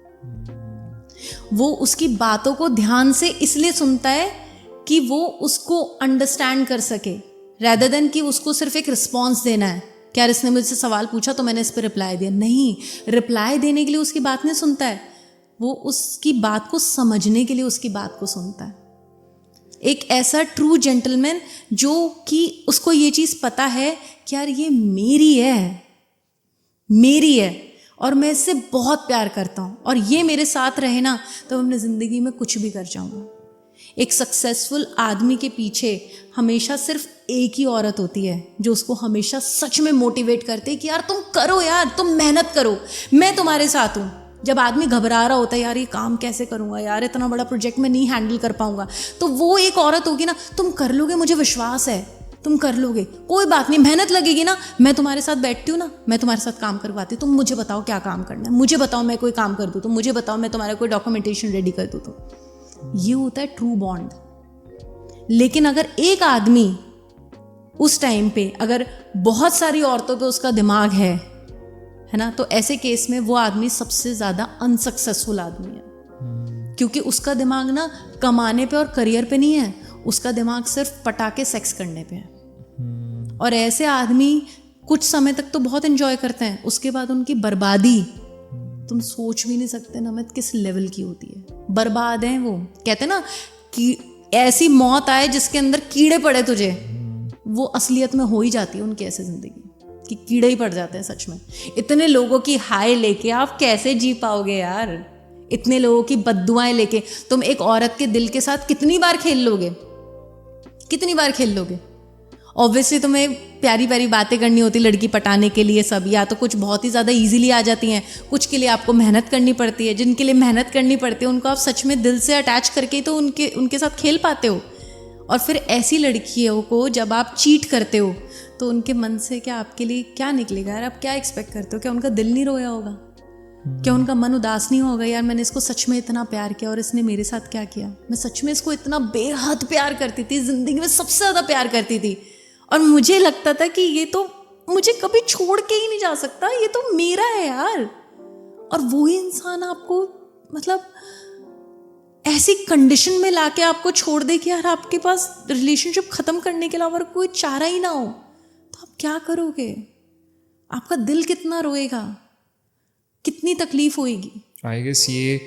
वो उसकी बातों को ध्यान से इसलिए सुनता है कि वो उसको अंडरस्टैंड कर सके, रैदर देन कि उसको सिर्फ एक रिस्पॉन्स देना है कि यार इसने मुझसे सवाल पूछा तो मैंने इस पर रिप्लाई दिया। नहीं, रिप्लाई देने के लिए उसकी बात नहीं सुनता है, वो उसकी बात को समझने के लिए उसकी बात को सुनता है। एक ऐसा ट्रू जेंटलमैन जो कि उसको ये चीज़ पता है कि यार ये मेरी है, मेरी है, और मैं इससे बहुत प्यार करता हूँ, और ये मेरे साथ रहे ना तो मैं अपनी ज़िंदगी में कुछ भी कर जाऊँगा। एक सक्सेसफुल आदमी के पीछे हमेशा सिर्फ एक ही औरत होती है जो उसको हमेशा सच में मोटिवेट करते है कि यार तुम करो, यार तुम मेहनत करो, मैं तुम्हारे साथ हूँ। जब आदमी घबरा रहा होता है, यार ये काम कैसे करूँगा, यार इतना बड़ा प्रोजेक्ट मैं नहीं हैंडल कर पाऊँगा, तो वो एक औरत होगी ना, तुम कर लोगे, मुझे विश्वास है तुम कर लोगे, कोई बात नहीं, मेहनत लगेगी ना, मैं तुम्हारे साथ बैठती हूँ ना, मैं तुम्हारे साथ काम करवाती हूँ, तुम मुझे बताओ क्या काम करना है, मुझे बताओ मैं कोई काम कर दूँ, तो मुझे बताओ मैं तुम्हारा कोई डॉक्यूमेंटेशन रेडी कर दूँ। तो ये होता है ट्रू बॉन्ड। लेकिन अगर एक आदमी उस टाइम पे अगर बहुत सारी औरतों पे उसका दिमाग है ना, तो ऐसे केस में वो आदमी सबसे ज़्यादा अनसक्सेसफुल आदमी है, क्योंकि उसका दिमाग ना कमाने पे और करियर पे नहीं है, उसका दिमाग सिर्फ पटाके सेक्स करने पे है। और ऐसे आदमी कुछ समय तक तो बहुत एंजॉय करते हैं, उसके बाद उनकी बर्बादी तुम सोच भी नहीं सकते ना मैं किस लेवल की होती है। बर्बाद हैं वो, कहते हैं ना कि ऐसी मौत आए जिसके अंदर कीड़े पड़े तुझे, वो असलियत में हो ही जाती है उनकी ऐसे ज़िंदगी कि कीड़े ही पड़ जाते हैं सच में। इतने लोगों की हाय लेके आप कैसे जी पाओगे यार? इतने लोगों की बद्दुआएं लेके तुम एक औरत के दिल के साथ कितनी बार खेल लोगे, कितनी बार खेल लोगे? ऑब्वियसली तुम्हें प्यारी प्यारी बातें करनी होती लड़की पटाने के लिए सब, या तो कुछ बहुत ही ज़्यादा इजीली आ जाती हैं, कुछ के लिए आपको मेहनत करनी पड़ती है। जिनके लिए मेहनत करनी पड़ती है उनको आप सच में दिल से अटैच करके ही तो उनके साथ खेल पाते हो। और फिर ऐसी लड़कियों को जब आप चीट करते हो तो उनके मन से क्या आपके लिए क्या निकलेगा यार? आप क्या एक्सपेक्ट करते हो? क्या उनका दिल नहीं रोया होगा? क्या उनका मन उदास नहीं होगा यार मैंने इसको सच में इतना प्यार किया और इसने मेरे साथ क्या किया? मैं सच में इसको इतना बेहद प्यार करती थी, जिंदगी में सबसे ज़्यादा प्यार करती थी, और मुझे लगता था कि ये तो मुझे कभी छोड़ के ही नहीं जा सकता, ये तो मेरा है यार। और वही इंसान आपको मतलब ऐसी कंडीशन में लाके आपको छोड़ दे कि यार आपके पास रिलेशनशिप खत्म करने के अलावा कोई चारा ही ना हो, तो आप क्या करोगे? आपका दिल कितना रोएगा, कितनी तकलीफ होएगी। आई गेस ये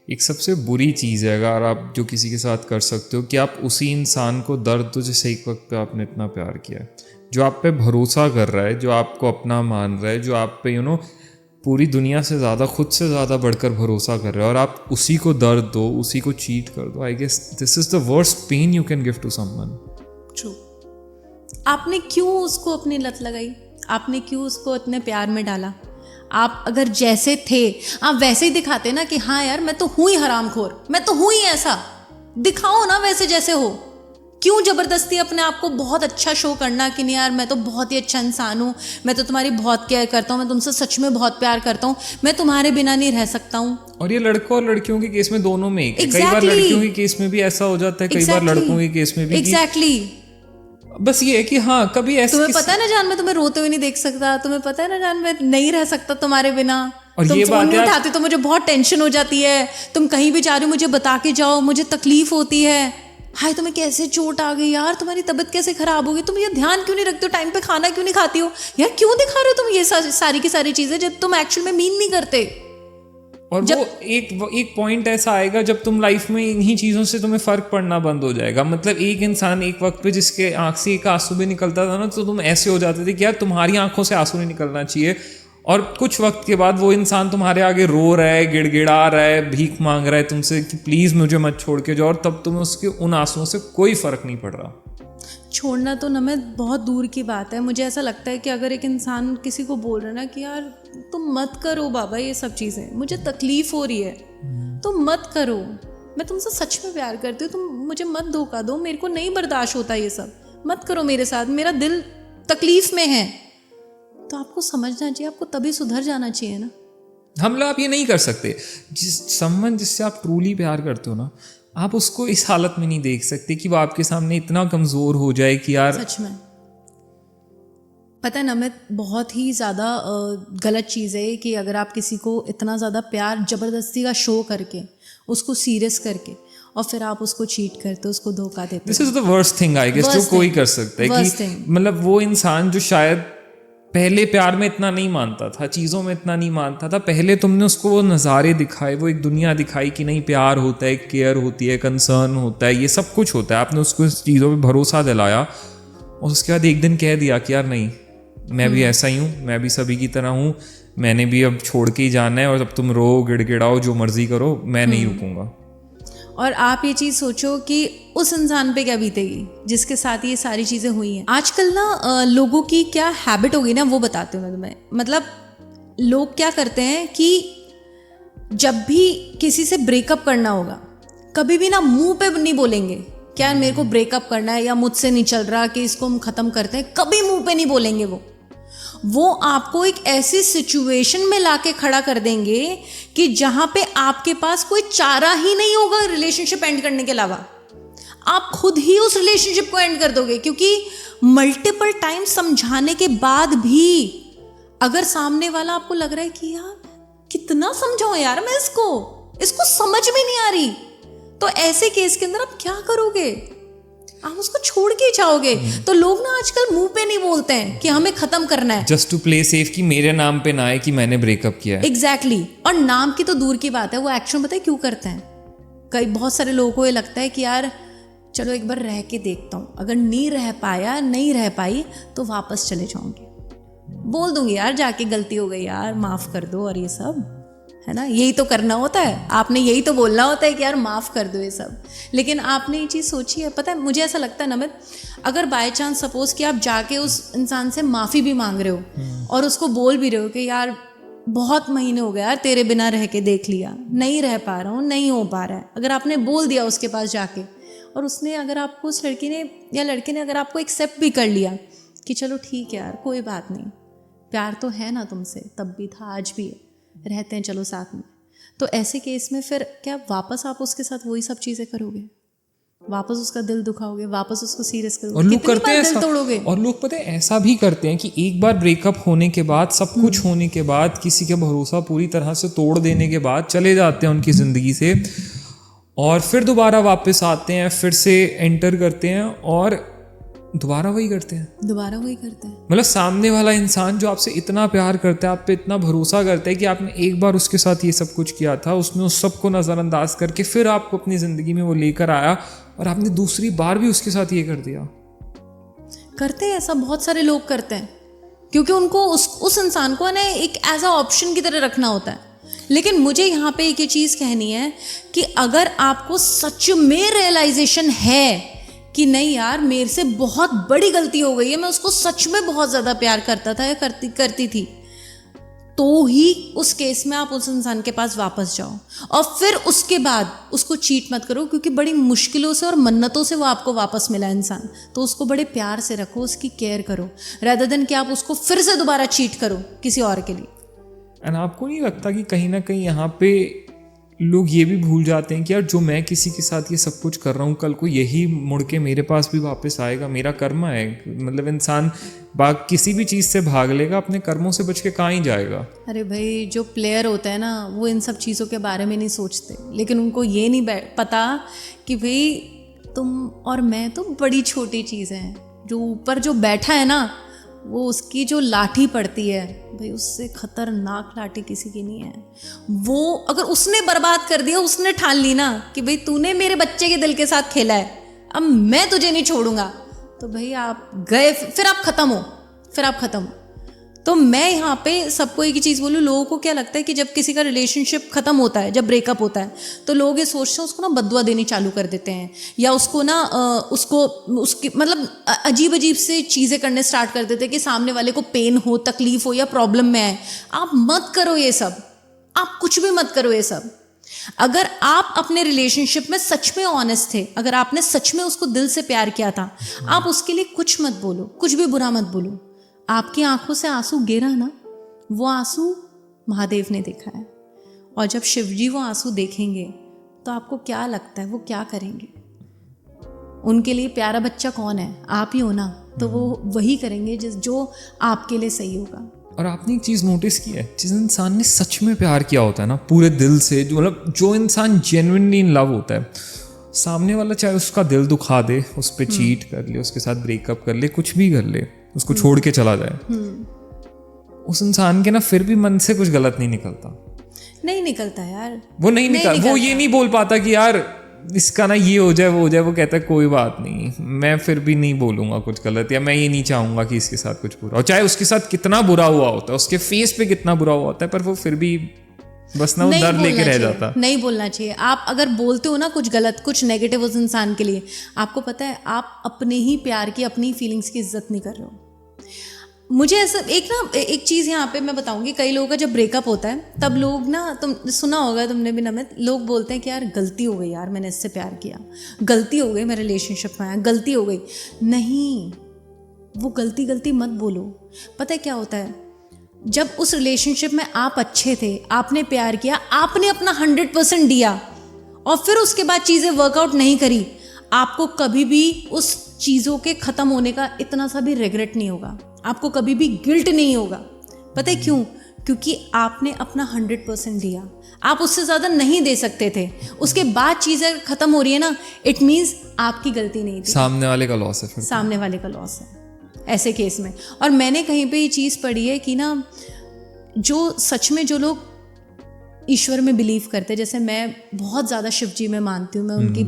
एक सबसे बुरी चीज़ है अगर आप जो किसी के साथ कर सकते हो कि आप उसी इंसान को दर्द दो जिसे एक वक्त पे आपने इतना प्यार किया है, जो आप पे भरोसा कर रहा है, जो आपको अपना मान रहा है, जो आप पे पूरी दुनिया से ज़्यादा, खुद से ज़्यादा बढ़कर भरोसा कर रहा है, और आप उसी को दर्द दो, उसी को चीट कर दो। I guess this is the worst pain you can give to someone. True. आपने क्यों उसको अपनी लत लगाई? आपने क्यों उसको इतने प्यार में डाला? आप अगर जैसे थे आप वैसे ही दिखाते ना कि हाँ यार मैं तो हूँ ही हरामखोर, मैं तो हूँ ही ऐसा, दिखाओ ना वैसे जैसे हो। क्यों ज़बरदस्ती अपने आप को बहुत अच्छा शो करना कि नहीं यार मैं तो बहुत ही अच्छा इंसान हूँ, मैं तो तुम्हारी बहुत केयर करता हूँ, मैं तुमसे सच में बहुत प्यार करता हूँ, मैं तुम्हारे बिना नहीं रह सकता हूँ। और ये लड़कों और लड़कियों के केस में दोनों में कई बार लड़कियों के केस में भी ऐसा हो जाता है, कई बार लड़कों के केस में भी। एग्जैक्टली। बस ये है कि हाँ कभी ऐसे तुम्हें पता है ना जान मैं तुम्हें रोते हुए नहीं देख सकता, तुम्हें पता है ना जान मैं नहीं रह सकता तुम्हारे बिना, और तुम ये फोन नहीं उठाते तो मुझे बहुत टेंशन हो जाती है, तुम कहीं भी जा रहे हो मुझे बता के जाओ, मुझे तकलीफ होती है, हाय तुम्हें कैसे चोट आ गई यार, तुम्हारी तबीयत कैसे खराब होगी, तुम ये ध्यान क्यों नहीं रखते हो, टाइम पे खाना क्यों नहीं खाती हो यार, क्यों दिखा रहे हो तुम ये सारी की सारी चीजें जब तुम एक्चुअल में मीन नहीं करते। और वो एक पॉइंट ऐसा आएगा जब तुम लाइफ में इन्हीं चीज़ों से तुम्हें फ़र्क पड़ना बंद हो जाएगा। मतलब एक इंसान एक वक्त पे जिसके आँख से एक आंसू भी निकलता था ना, तो तुम ऐसे हो जाते थे कि यार तुम्हारी आंखों से आंसू नहीं निकलना चाहिए, और कुछ वक्त के बाद वो इंसान तुम्हारे आगे रो रहा है, गिड़गिड़ा रहा है, भीख मांग रहा है तुमसे कि प्लीज़ मुझे मत छोड़ के जाओ, और तब तुम्हें उसके उन आंसुओं से कोई फ़र्क नहीं पड़ रहा। छोड़ना तो ना मैं बहुत दूर की बात है, मुझे ऐसा लगता है कि अगर एक इंसान किसी को बोल रहा है ना कि यार तुम मत करो बाबा ये सब चीज़ें, मुझे तकलीफ हो रही है, तुम मत करो, मैं तुमसे सच में प्यार करती हूँ, तुम मुझे मत धोखा दो, मेरे को नहीं बर्दाश्त होता ये सब, मत करो मेरे साथ, मेरा दिल तकलीफ में है, तो आपको समझना चाहिए, आपको तभी सुधर जाना चाहिए ना। हम लोग आप ये नहीं कर सकते, समवन जिससे आप ट्रूली प्यार करते हो ना, आप उसको इस हालत में नहीं देख सकते कि वो आपके सामने इतना कमज़ोर हो जाए कि यार सच में। पता है ना मैं बहुत ही ज़्यादा गलत चीज़ है कि अगर आप किसी को इतना ज़्यादा प्यार ज़बरदस्ती का शो करके उसको सीरियस करके और फिर आप उसको चीट करते हो, उसको धोखा देते हो। This is the worst thing I guess जो कोई कर सकता है कि मतलब वो इंसान जो शायद पहले प्यार में इतना नहीं मानता था, चीज़ों में इतना नहीं मानता था, पहले तुमने उसको वो नज़ारे दिखाए, वो एक दुनिया दिखाई कि नहीं प्यार होता है, केयर होती है, कंसर्न होता है, ये सब कुछ होता है, आपने उसको इस चीज़ों पे भरोसा दिलाया, और उसके बाद एक दिन कह दिया कि यार नहीं मैं भी ऐसा ही हूँ, मैं भी सभी की तरह हूँ, मैंने भी अब छोड़ के ही जाना है, और अब तुम रो गिड़गिड़ाओ जो मर्जी करो, मैं नहीं रुकूंगा। और आप ये चीज़ सोचो कि उस इंसान पे क्या बीतेगी जिसके साथ ये सारी चीज़ें हुई हैं। आजकल ना लोगों की क्या हैबिट हो गई ना वो बताती हूँ मैं तुम्हें। मतलब लोग क्या करते हैं कि जब भी किसी से ब्रेकअप करना होगा कभी भी ना मुंह पे नहीं बोलेंगे क्या मेरे को ब्रेकअप करना है या मुझसे नहीं चल रहा कि इसको हम ख़त्म करते हैं, कभी मुंह पे नहीं बोलेंगे। वो आपको एक ऐसी सिचुएशन में लाके खड़ा कर देंगे कि जहां पे आपके पास कोई चारा ही नहीं होगा रिलेशनशिप एंड करने के अलावा, आप खुद ही उस रिलेशनशिप को एंड कर दोगे। क्योंकि मल्टीपल टाइम समझाने के बाद भी अगर सामने वाला आपको लग रहा है कि यार कितना समझाऊं यार मैं इसको समझ में नहीं आ रही, तो ऐसे केस के अंदर आप क्या करोगे? आप उसको छोड़ के जाओगे। तो लोग ना आजकल मुंह पे नहीं बोलते हैं कि हमें खत्म करना है, जस्ट टू प्ले सेफ कि मेरे नाम पे ना आए कि मैंने ब्रेकअप किया है। एग्जैक्टली। और नाम की तो दूर की बात है, वो एक्शन पता है क्यों करते हैं? कई बहुत सारे लोगों को ये लगता है कि यार चलो एक बार रह के देखता हूँ, अगर नहीं रह पाई तो वापस चले जाऊंगी, बोल दूंगी यार जाके गलती हो गई यार माफ कर दो और ये सब। है ना, यही तो करना होता है, आपने यही तो बोलना होता है कि यार माफ़ कर दो ये सब। लेकिन आपने ये चीज़ सोची है? पता है मुझे ऐसा लगता है नमित, अगर बाय चांस सपोज कि आप जाके उस इंसान से माफ़ी भी मांग रहे हो और उसको बोल भी रहे हो कि यार बहुत महीने हो गए यार तेरे बिना रह के देख लिया, नहीं रह पा रहा हूँ, नहीं हो पा रहा है, अगर आपने बोल दिया उसके पास जाके और उसने अगर आपको, उस लड़की ने या लड़के ने अगर आपको एक्सेप्ट भी कर लिया कि चलो ठीक है यार कोई बात नहीं, प्यार तो है ना तुमसे, तब भी था आज भी है, रहते हैं चलो साथ में, तो ऐसे केस में फिर क्या वापस आप उसके साथ वही सब चीज़ें करोगे? वापस उसका दिल दुखाओगे, वापस उसको सीरियस करोगे, और लोग कितनी करते बार हैं दिल ऐसा, तोड़ोगे? और लोग पता है ऐसा भी करते हैं कि एक बार ब्रेकअप होने के बाद, सब कुछ होने के बाद, किसी का भरोसा पूरी तरह से तोड़ देने के बाद चले जाते हैं उनकी ज़िंदगी से, और फिर दोबारा वापस आते हैं, फिर से एंटर करते हैं और दोबारा वही करते हैं। मतलब सामने वाला इंसान जो आपसे इतना प्यार करता है, आप पे इतना भरोसा करता है कि आपने एक बार उसके साथ ये सब कुछ किया था, उसने उस सब को नज़रअंदाज करके फिर आपको अपनी ज़िंदगी में वो लेकर आया और आपने दूसरी बार भी उसके साथ ये कर दिया। करते हैं ऐसा, बहुत सारे लोग करते हैं, क्योंकि उनको उस इंसान को ना एक एज अ ऑप्शन की तरह रखना होता है। लेकिन मुझे यहाँ पे एक ये चीज़ कहनी है कि अगर आपको सच में रियलाइजेशन है कि नहीं यार मेरे से बहुत बड़ी गलती हो गई है, मैं उसको सच में बहुत ज़्यादा प्यार करता था या करती थी, तो ही उस केस में आप उस इंसान के पास वापस जाओ और फिर उसके बाद उसको चीट मत करो, क्योंकि बड़ी मुश्किलों से और मन्नतों से वो आपको वापस मिला इंसान, तो उसको बड़े प्यार से रखो, उसकी केयर करो, rather than कि आप उसको फिर से दोबारा चीट करो किसी और के लिए। एंड आपको नहीं लगता कि कहीं ना कहीं यहाँ पे लोग ये भी भूल जाते हैं कि यार जो मैं किसी के साथ ये सब कुछ कर रहा हूँ, कल को यही मुड़ के मेरे पास भी वापस आएगा, मेरा कर्म है। मतलब इंसान किसी भी चीज़ से भाग लेगा, अपने कर्मों से बच के कहाँ ही जाएगा। अरे भाई जो प्लेयर होता है ना वो इन सब चीज़ों के बारे में नहीं सोचते, लेकिन उनको ये नहीं पता कि भाई तुम और मैं तो बड़ी छोटी चीज़ है, जो ऊपर जो बैठा है ना वो उसकी जो लाठी पड़ती है भाई उससे खतरनाक लाठी किसी की नहीं है। वो अगर उसने बर्बाद कर दिया, उसने ठान ली ना कि भाई तूने मेरे बच्चे के दिल के साथ खेला है, अब मैं तुझे नहीं छोड़ूंगा, तो भाई आप गए, फिर आप ख़त्म हो। तो मैं यहाँ पे सबको एक ही चीज़ बोलूँ, लोगों को क्या लगता है कि जब किसी का रिलेशनशिप ख़त्म होता है, जब ब्रेकअप होता है, तो लोग ये सोचते हैं उसको ना बददुआ देनी चालू कर देते हैं, या उसको ना उसकी मतलब अजीब से चीज़ें करने स्टार्ट कर देते हैं कि सामने वाले को पेन हो, तकलीफ हो या प्रॉब्लम में है। आप मत करो ये सब, आप कुछ भी मत करो ये सब। अगर आप अपने रिलेशनशिप में सच में ऑनेस्ट थे, अगर आपने सच में उसको दिल से प्यार किया था, आप उसके लिए कुछ मत बोलो, कुछ भी बुरा मत बोलो। आपकी आंखों से आंसू गिरा ना, वो आंसू महादेव ने देखा है, और जब शिवजी वो आंसू देखेंगे तो आपको क्या लगता है वो क्या करेंगे? उनके लिए प्यारा बच्चा कौन है? आप ही हो ना, तो वो वही करेंगे जो आपके लिए सही होगा। और आपने एक चीज़ नोटिस की है, जिस इंसान ने सच में प्यार किया होता है ना पूरे दिल से, जो मतलब जो इंसान जेन्युइनली इन लव होता है, सामने वाला चाहे उसका दिल दुखा दे, उस पर चीट कर ले, उसके साथ ब्रेकअप कर ले, कुछ भी कर ले, उसको छोड़ के चला जाए, उस इंसान के ना फिर भी मन से कुछ गलत नहीं निकलता यार, वो नहीं निकलता। वो ये नहीं बोल पाता कि यार इसका ना ये हो जाए वो हो जाए, वो कहता है कोई बात नहीं, मैं फिर भी नहीं बोलूंगा कुछ गलत, या मैं ये नहीं चाहूंगा कि इसके साथ कुछ बुरा हो, चाहे उसके साथ कितना बुरा हुआ होता है, उसके फेस पे कितना बुरा हुआ होता है, पर वो फिर भी बस ना वो दर्द लेके रह जाता। नहीं बोलना चाहिए। आप अगर बोलते हो ना कुछ गलत, कुछ नेगेटिव उस इंसान के लिए, आपको पता है आप अपने ही प्यार की, अपनी फीलिंग्स की इज्जत नहीं कर रहे हो। मुझे ऐसा एक चीज़ यहाँ पे मैं बताऊंगी, कई लोगों का जब ब्रेकअप होता है तब लोग ना, तुम सुना होगा तुमने भी नमित, लोग बोलते हैं कि यार गलती हो गई यार, मैंने इससे प्यार किया, गलती हो गई, मैं रिलेशनशिप में आया, गलती हो गई। नहीं, वो गलती मत बोलो। पता है क्या होता है, जब उस रिलेशनशिप में आप अच्छे थे, आपने प्यार किया, आपने अपना 100% दिया, और फिर उसके बाद चीज़ें वर्कआउट नहीं करी, आपको कभी भी उस चीज़ों के ख़त्म होने का इतना सा भी रिग्रेट नहीं होगा, आपको कभी भी गिल्ट नहीं होगा। पता है क्यों? क्योंकि आपने अपना 100% दिया, आप उससे ज़्यादा नहीं दे सकते थे, उसके बाद चीज़ें ख़त्म हो रही है ना, इट मीन्स आपकी गलती नहीं थी, सामने वाले का लॉस है, फिर सामने वाले का लॉस है ऐसे केस में। और मैंने कहीं पे ये चीज़ पढ़ी है कि ना, जो सच में जो लोग ईश्वर में बिलीव करते, जैसे मैं बहुत ज़्यादा शिव जी में मानती हूँ, मैं उनकी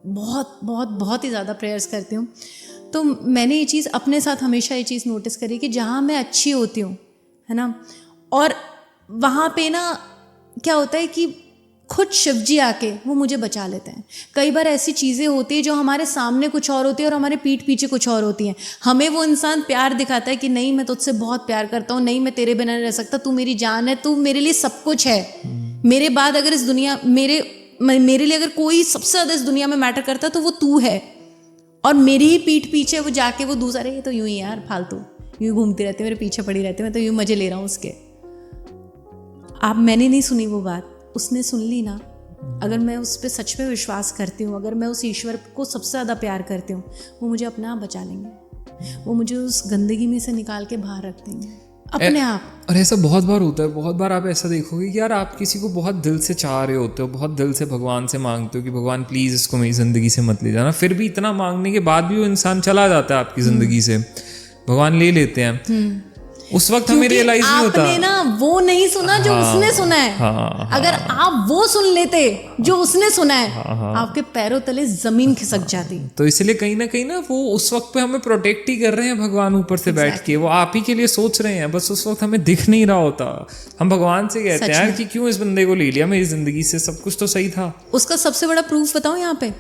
बहुत ही ज़्यादा प्रेयर्स करती हूँ, तो मैंने ये चीज़ अपने साथ हमेशा ये चीज़ नोटिस करी कि जहाँ मैं अच्छी होती हूँ, है ना, और वहाँ पे ना क्या होता है कि खुद शिव जी आके वो मुझे बचा लेते हैं। कई बार ऐसी चीज़ें होती है जो हमारे सामने कुछ और होती है और हमारे पीठ पीछे कुछ और होती हैं। हमें वो इंसान प्यार दिखाता है कि नहीं मैं तुझसे बहुत प्यार करता हूँ, नहीं मैं तेरे बिना नहीं रह सकता, तू मेरी जान है, तू मेरे लिए सब कुछ है, मेरे बाद अगर इस दुनिया मेरे लिए अगर कोई सबसे ज़्यादा इस दुनिया में मैटर करता है तो वो तू है। और मेरी ही पीठ पीछे वो जाके वो दूसरा, ये तो यूं ही यार फालतू यूं घूमती रहती है, मेरे पीछे पड़ी रहती है, मैं तो यूं मजे ले रहा हूँ उसके। मैंने नहीं सुनी वो बात, उसने सुन ली ना। अगर मैं उस पर सच में विश्वास करती हूँ, अगर मैं उस ईश्वर को सबसे ज़्यादा प्यार करती हूँ, वो मुझे अपने आप बचा लेंगे, वो मुझे उस गंदगी में से निकाल के बाहर रख देंगे अपने आप। और ऐसा बहुत बार होता है, बहुत बार आप ऐसा देखोगे कि यार आप किसी को बहुत दिल से चाह रहे होते हो, बहुत दिल से भगवान से मांगते हो कि भगवान प्लीज़ इसको मेरी ज़िंदगी से मत ले जाना, फिर भी इतना मांगने के बाद भी वो इंसान चला जाता है आपकी ज़िंदगी से, भगवान ले लेते हैं। उस वक्त हमें रियलाइज नहीं होता, आपने ना वो नहीं सुना जो उसने सुना है। अगर आप वो सुन लेते जो उसने सुना है, आपके पैरों तले जमीन खिसक जाती। तो इसलिए कहीं ना वो उस वक्त पे हमें प्रोटेक्ट ही कर रहे हैं भगवान ऊपर से बैठ के, वो आप ही के लिए सोच रहे हैं, बस उस वक्त हमें दिख नहीं रहा होता। हम भगवान से कहते हैं यार कि क्यों इस बंदे को ले लिया मेरी जिंदगी से, सब कुछ तो सही था। उसका सबसे बड़ा प्रूफ बताऊं यहाँ पे,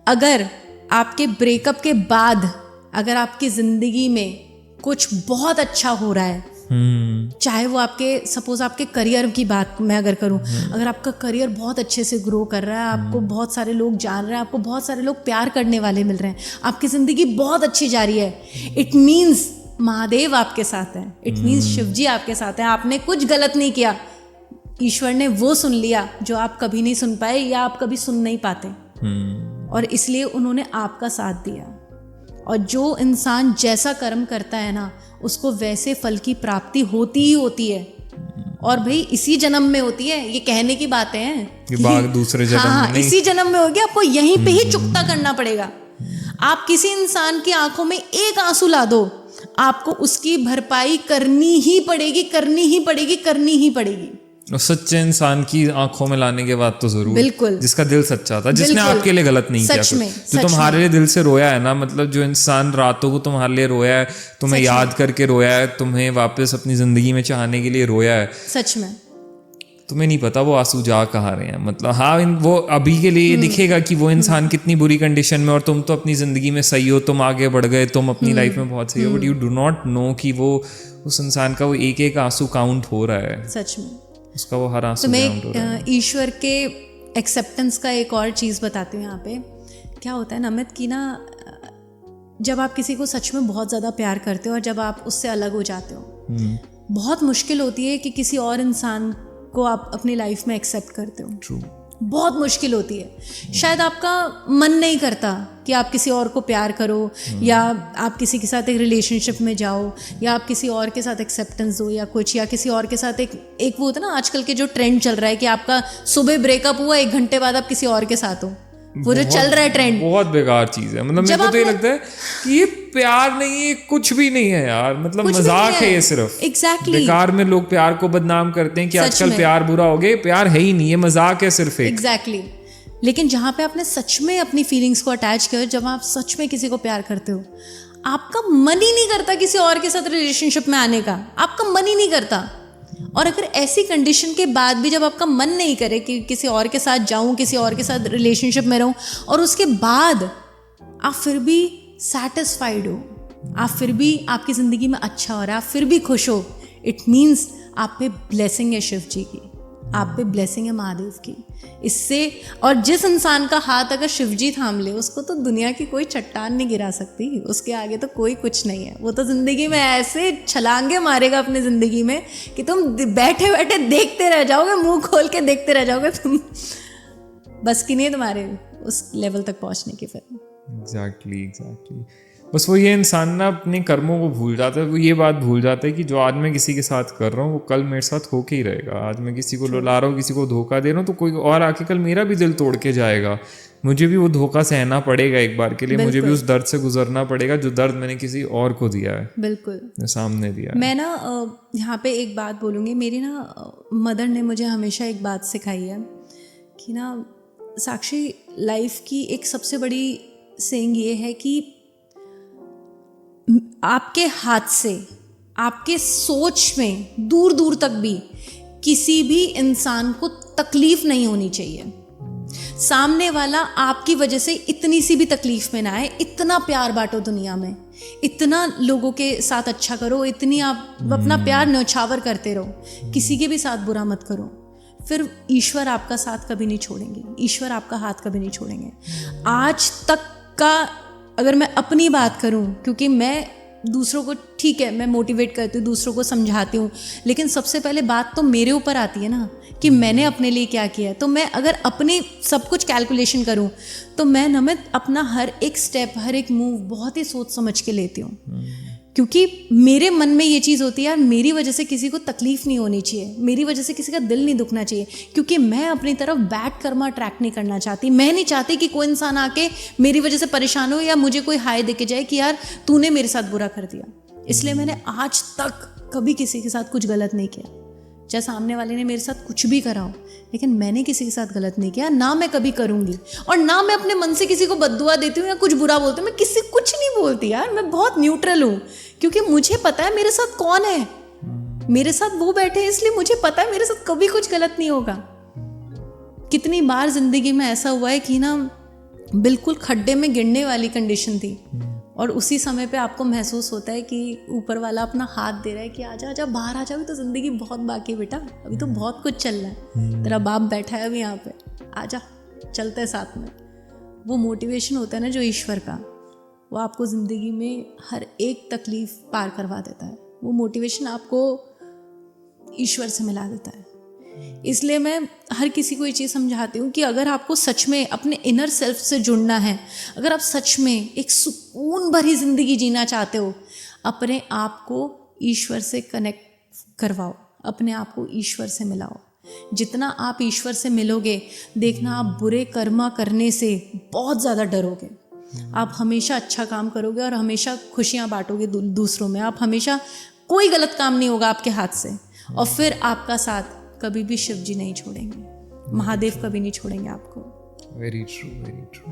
अगर आपके ब्रेकअप के बाद अगर आपकी जिंदगी में कुछ बहुत अच्छा हो रहा है, चाहे वो आपके सपोज आपके करियर की बात मैं अगर करूं, अगर आपका करियर बहुत अच्छे से ग्रो कर रहा है, आपको बहुत सारे लोग जान रहे हैं, आपको बहुत सारे लोग प्यार करने वाले मिल रहे हैं, आपकी जिंदगी बहुत अच्छी जा रही है, इट मीन्स महादेव आपके साथ है, इट मीन्स शिव जी आपके साथ है। आपने कुछ गलत नहीं किया, ईश्वर ने वो सुन लिया जो आप कभी नहीं सुन पाए या आप कभी सुन नहीं पाते, और इसलिए उन्होंने आपका साथ दिया। और जो इंसान जैसा कर्म करता है ना, उसको वैसे फल की प्राप्ति होती ही होती है, और भाई इसी जन्म में होती है। ये कहने की बातें हैं कि बाग दूसरे जन्म में नहीं, इसी जन्म में होगी, आपको यहीं पे ही चुकता करना पड़ेगा। आप किसी इंसान की आंखों में एक आंसू ला दो, आपको उसकी भरपाई करनी ही पड़ेगी, करनी ही पड़ेगी, करनी ही पड़ेगी। और सच्चे इंसान की आंखों में लाने के बाद तो जरूर, बिल्कुल, जिसका दिल सच्चा था, जिसने आपके लिए गलत नहीं किया, जो तुम्हारे लिए दिल से रोया है ना, मतलब जो इंसान रातों को तुम्हारे लिए रोया है, तुम्हें याद करके रोया है, तुम्हें वापस अपनी जिंदगी में चाहने के लिए रोया है, सच में तुम्हें नहीं पता वो आंसू जा कहाँ रहे हैं। मतलब हाँ, वो अभी के लिए दिखेगा कि वो इंसान कितनी बुरी कंडीशन में, और तुम तो अपनी जिंदगी में सही हो, तुम आगे बढ़ गए, तुम अपनी लाइफ में बहुत सही हो, but you do not know कि वो उस इंसान का वो एक एक आंसू काउंट हो रहा है, सच में उसका वो हर आंसू तो काउंट हो रहा है। मैं ईश्वर के एक्सेप्टेंस का एक और चीज़ बताती हूँ यहाँ पे। क्या होता है नमित कि ना, जब आप किसी को सच में बहुत ज़्यादा प्यार करते हो और जब आप उससे अलग हो जाते हो, बहुत मुश्किल होती है कि किसी और इंसान को आप अपनी लाइफ में एक्सेप्ट करते हो। True. बहुत मुश्किल होती है। शायद आपका मन नहीं करता कि आप किसी और को प्यार करो, या आप किसी के साथ एक रिलेशनशिप में जाओ, या आप किसी और के साथ एक्सेप्टेंस दो या कुछ, या किसी और के साथ एक वो होता है ना आजकल के जो ट्रेंड चल रहा है कि आपका सुबह ब्रेकअप हुआ, 1 घंटे बाद आप किसी और के साथ हो, वो जो चल रहा है ट्रेंड, बहुत बेकार चीज है। मतलब मेरे को तो ये लगता है कि ये प्यार नहीं है, कुछ भी नहीं है यार, मतलब मजाक है ये सिर्फ। एग्जैक्टली बेकार में लोग प्यार को बदनाम करते हैं कि आजकल प्यार बुरा हो गया, प्यार है ही नहीं, ये मजाक है सिर्फ एक। एग्जैक्टली लेकिन जहाँ पे आपने सच में अपनी फीलिंग्स को अटैच किया, जब आप सच में किसी को प्यार करते हो, आपका मन ही नहीं करता किसी और के साथ रिलेशनशिप में आने का, आपका मन ही नहीं करता। और अगर ऐसी कंडीशन के बाद भी जब आपका मन नहीं करे कि किसी और के साथ जाऊं, किसी और के साथ रिलेशनशिप में रहूं, और उसके बाद आप फिर भी सेटिस्फाइड हो, आप फिर भी आपकी ज़िंदगी में अच्छा हो रहा है, आप फिर भी खुश हो, इट मीन्स आप पे ब्लेसिंग है शिव जी की, आप पे ब्लेसिंग है महादेव की। इससे, और जिस इंसान का हाथ अगर शिव जी थाम ले, उसको तो दुनिया की कोई चट्टान नहीं गिरा सकती, उसके आगे तो कोई कुछ नहीं है। वो तो ज़िंदगी में ऐसे छलांगे मारेगा अपनी ज़िंदगी में कि तुम बैठे बैठे देखते रह जाओगे, मुंह खोल के देखते रह जाओगे, तुम बस की नहीं है तुम्हारे उस लेवल तक पहुंचने की। फिर एग्जैक्टली बस वो ये इंसान ना अपने कर्मों को भूल जाता है, वो ये बात भूल जाता है कि जो आज मैं किसी के साथ कर रहा हूँ वो कल मेरे साथ होके ही रहेगा। आज मैं किसी को रुला रहा हूँ, किसी को धोखा दे रहा हूँ, तो कोई और आके कल मेरा भी दिल तोड़ के जाएगा, मुझे भी वो धोखा सहना पड़ेगा एक बार के लिए, मुझे भी उस दर्द से गुजरना पड़ेगा जो दर्द मैंने किसी और को दिया है, बिल्कुल सामने दिया। मैं ना यहाँ पे एक बात बोलूँगी, मेरी ना मदर ने मुझे हमेशा एक बात सिखाई है कि ना साक्षी, लाइफ की एक सबसे बड़ी सेइंग ये है कि आपके हाथ से, आपके सोच में दूर दूर तक भी किसी भी इंसान को तकलीफ नहीं होनी चाहिए। सामने वाला आपकी वजह से इतनी सी भी तकलीफ में ना आए। इतना प्यार बांटो दुनिया में, इतना लोगों के साथ अच्छा करो, इतनी आप अपना प्यार न्यौछावर करते रहो, किसी के भी साथ बुरा मत करो, फिर ईश्वर आपका साथ कभी नहीं छोड़ेंगे, ईश्वर आपका हाथ कभी नहीं छोड़ेंगे। आज तक का अगर मैं अपनी बात करूं, क्योंकि मैं दूसरों को, ठीक है, मैं मोटिवेट करती हूँ, दूसरों को समझाती हूँ, लेकिन सबसे पहले बात तो मेरे ऊपर आती है ना कि मैंने अपने लिए क्या किया है। तो मैं अगर अपनी सब कुछ कैलकुलेशन करूँ तो मैं नमित अपना हर एक स्टेप, हर एक मूव बहुत ही सोच समझ के लेती हूँ, क्योंकि मेरे मन में ये चीज़ होती है यार मेरी वजह से किसी को तकलीफ नहीं होनी चाहिए, मेरी वजह से किसी का दिल नहीं दुखना चाहिए, क्योंकि मैं अपनी तरफ बैड कर्मा अट्रैक्ट नहीं करना चाहती। मैं नहीं चाहती कि कोई इंसान आके मेरी वजह से परेशान हो या मुझे कोई हाय देके जाए कि यार तूने मेरे साथ बुरा कर दिया। इसलिए मैंने आज तक कभी किसी के साथ कुछ गलत नहीं किया, चाहे सामने वाले ने मेरे साथ कुछ भी करा हो, लेकिन मैंने किसी के साथ गलत नहीं किया, ना मैं कभी करूँगी, और ना मैं अपने मन से किसी को बद्दुआ देती हूँ या कुछ बुरा बोलती हूँ। मैं किसी कुछ नहीं बोलती यार, मैं बहुत न्यूट्रल हूँ, क्योंकि मुझे पता है मेरे साथ कौन है, मेरे साथ वो बैठे हैं, इसलिए मुझे पता है मेरे साथ कभी कुछ गलत नहीं होगा। कितनी बार जिंदगी में ऐसा हुआ है कि ना बिल्कुल खड्डे में गिरने वाली कंडीशन थी, और उसी समय पे आपको महसूस होता है कि ऊपर वाला अपना हाथ दे रहा है कि आजा आजा बाहर आ जा, अभी तो ज़िंदगी बहुत बाकी है बेटा, अभी तो बहुत कुछ चल रहा है, तेरा बाप बैठा है अभी यहाँ पे, आजा चलते हैं साथ में। वो मोटिवेशन होता है ना जो ईश्वर का, वो आपको ज़िंदगी में हर एक तकलीफ़ पार करवा देता है। वो मोटिवेशन आपको ईश्वर से मिला देता है। इसलिए मैं हर किसी को ये चीज़ समझाती हूँ कि अगर आपको सच में अपने इनर सेल्फ से जुड़ना है, अगर आप सच में एक सुकून भरी ज़िंदगी जीना चाहते हो, अपने आप को ईश्वर से कनेक्ट करवाओ, अपने आप को ईश्वर से मिलाओ। जितना आप ईश्वर से मिलोगे, देखना आप बुरे कर्मा करने से बहुत ज़्यादा डरोगे। आप हमेशा अच्छा काम करोगे और हमेशा खुशियाँ बांटोगे दूसरों में। आप हमेशा, कोई गलत काम नहीं होगा आपके हाथ से, और फिर आपका साथ कभी भी शिव जी नहीं छोड़ेंगे, महादेव कभी नहीं छोड़ेंगे आपको। Very true, very true.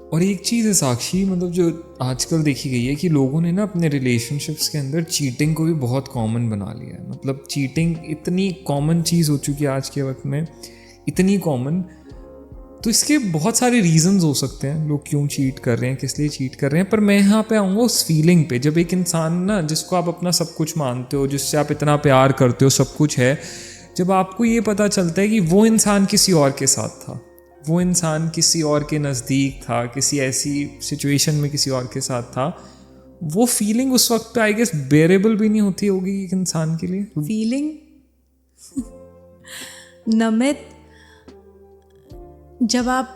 और एक चीज़ है साक्षी, मतलब जो आजकल देखी गई है कि लोगों ने ना अपने रिलेशनशिप्स के अंदर चीटिंग को भी बहुत कॉमन बना लिया है। मतलब चीटिंग इतनी कॉमन चीज़ हो चुकी है आज के वक्त में, इतनी कॉमन। तो इसके बहुत सारे रीजंस हो सकते हैं, लोग क्यों चीट कर रहे हैं, किस लिए चीट कर रहे हैं। पर मैं यहाँ पे आऊँगा उस फीलिंग पे, जब एक इंसान ना, जिसको आप अपना सब कुछ मानते हो, जिससे आप इतना प्यार करते हो, सब कुछ है, जब आपको ये पता चलता है कि वो इंसान किसी और के साथ था, वो इंसान किसी और के नज़दीक था, किसी ऐसी सिचुएशन में किसी और के साथ था, वो फीलिंग उस वक्त पे आई गेस बेरेबल भी नहीं होती होगी एक इंसान के लिए। फीलिंग नमित, जब आप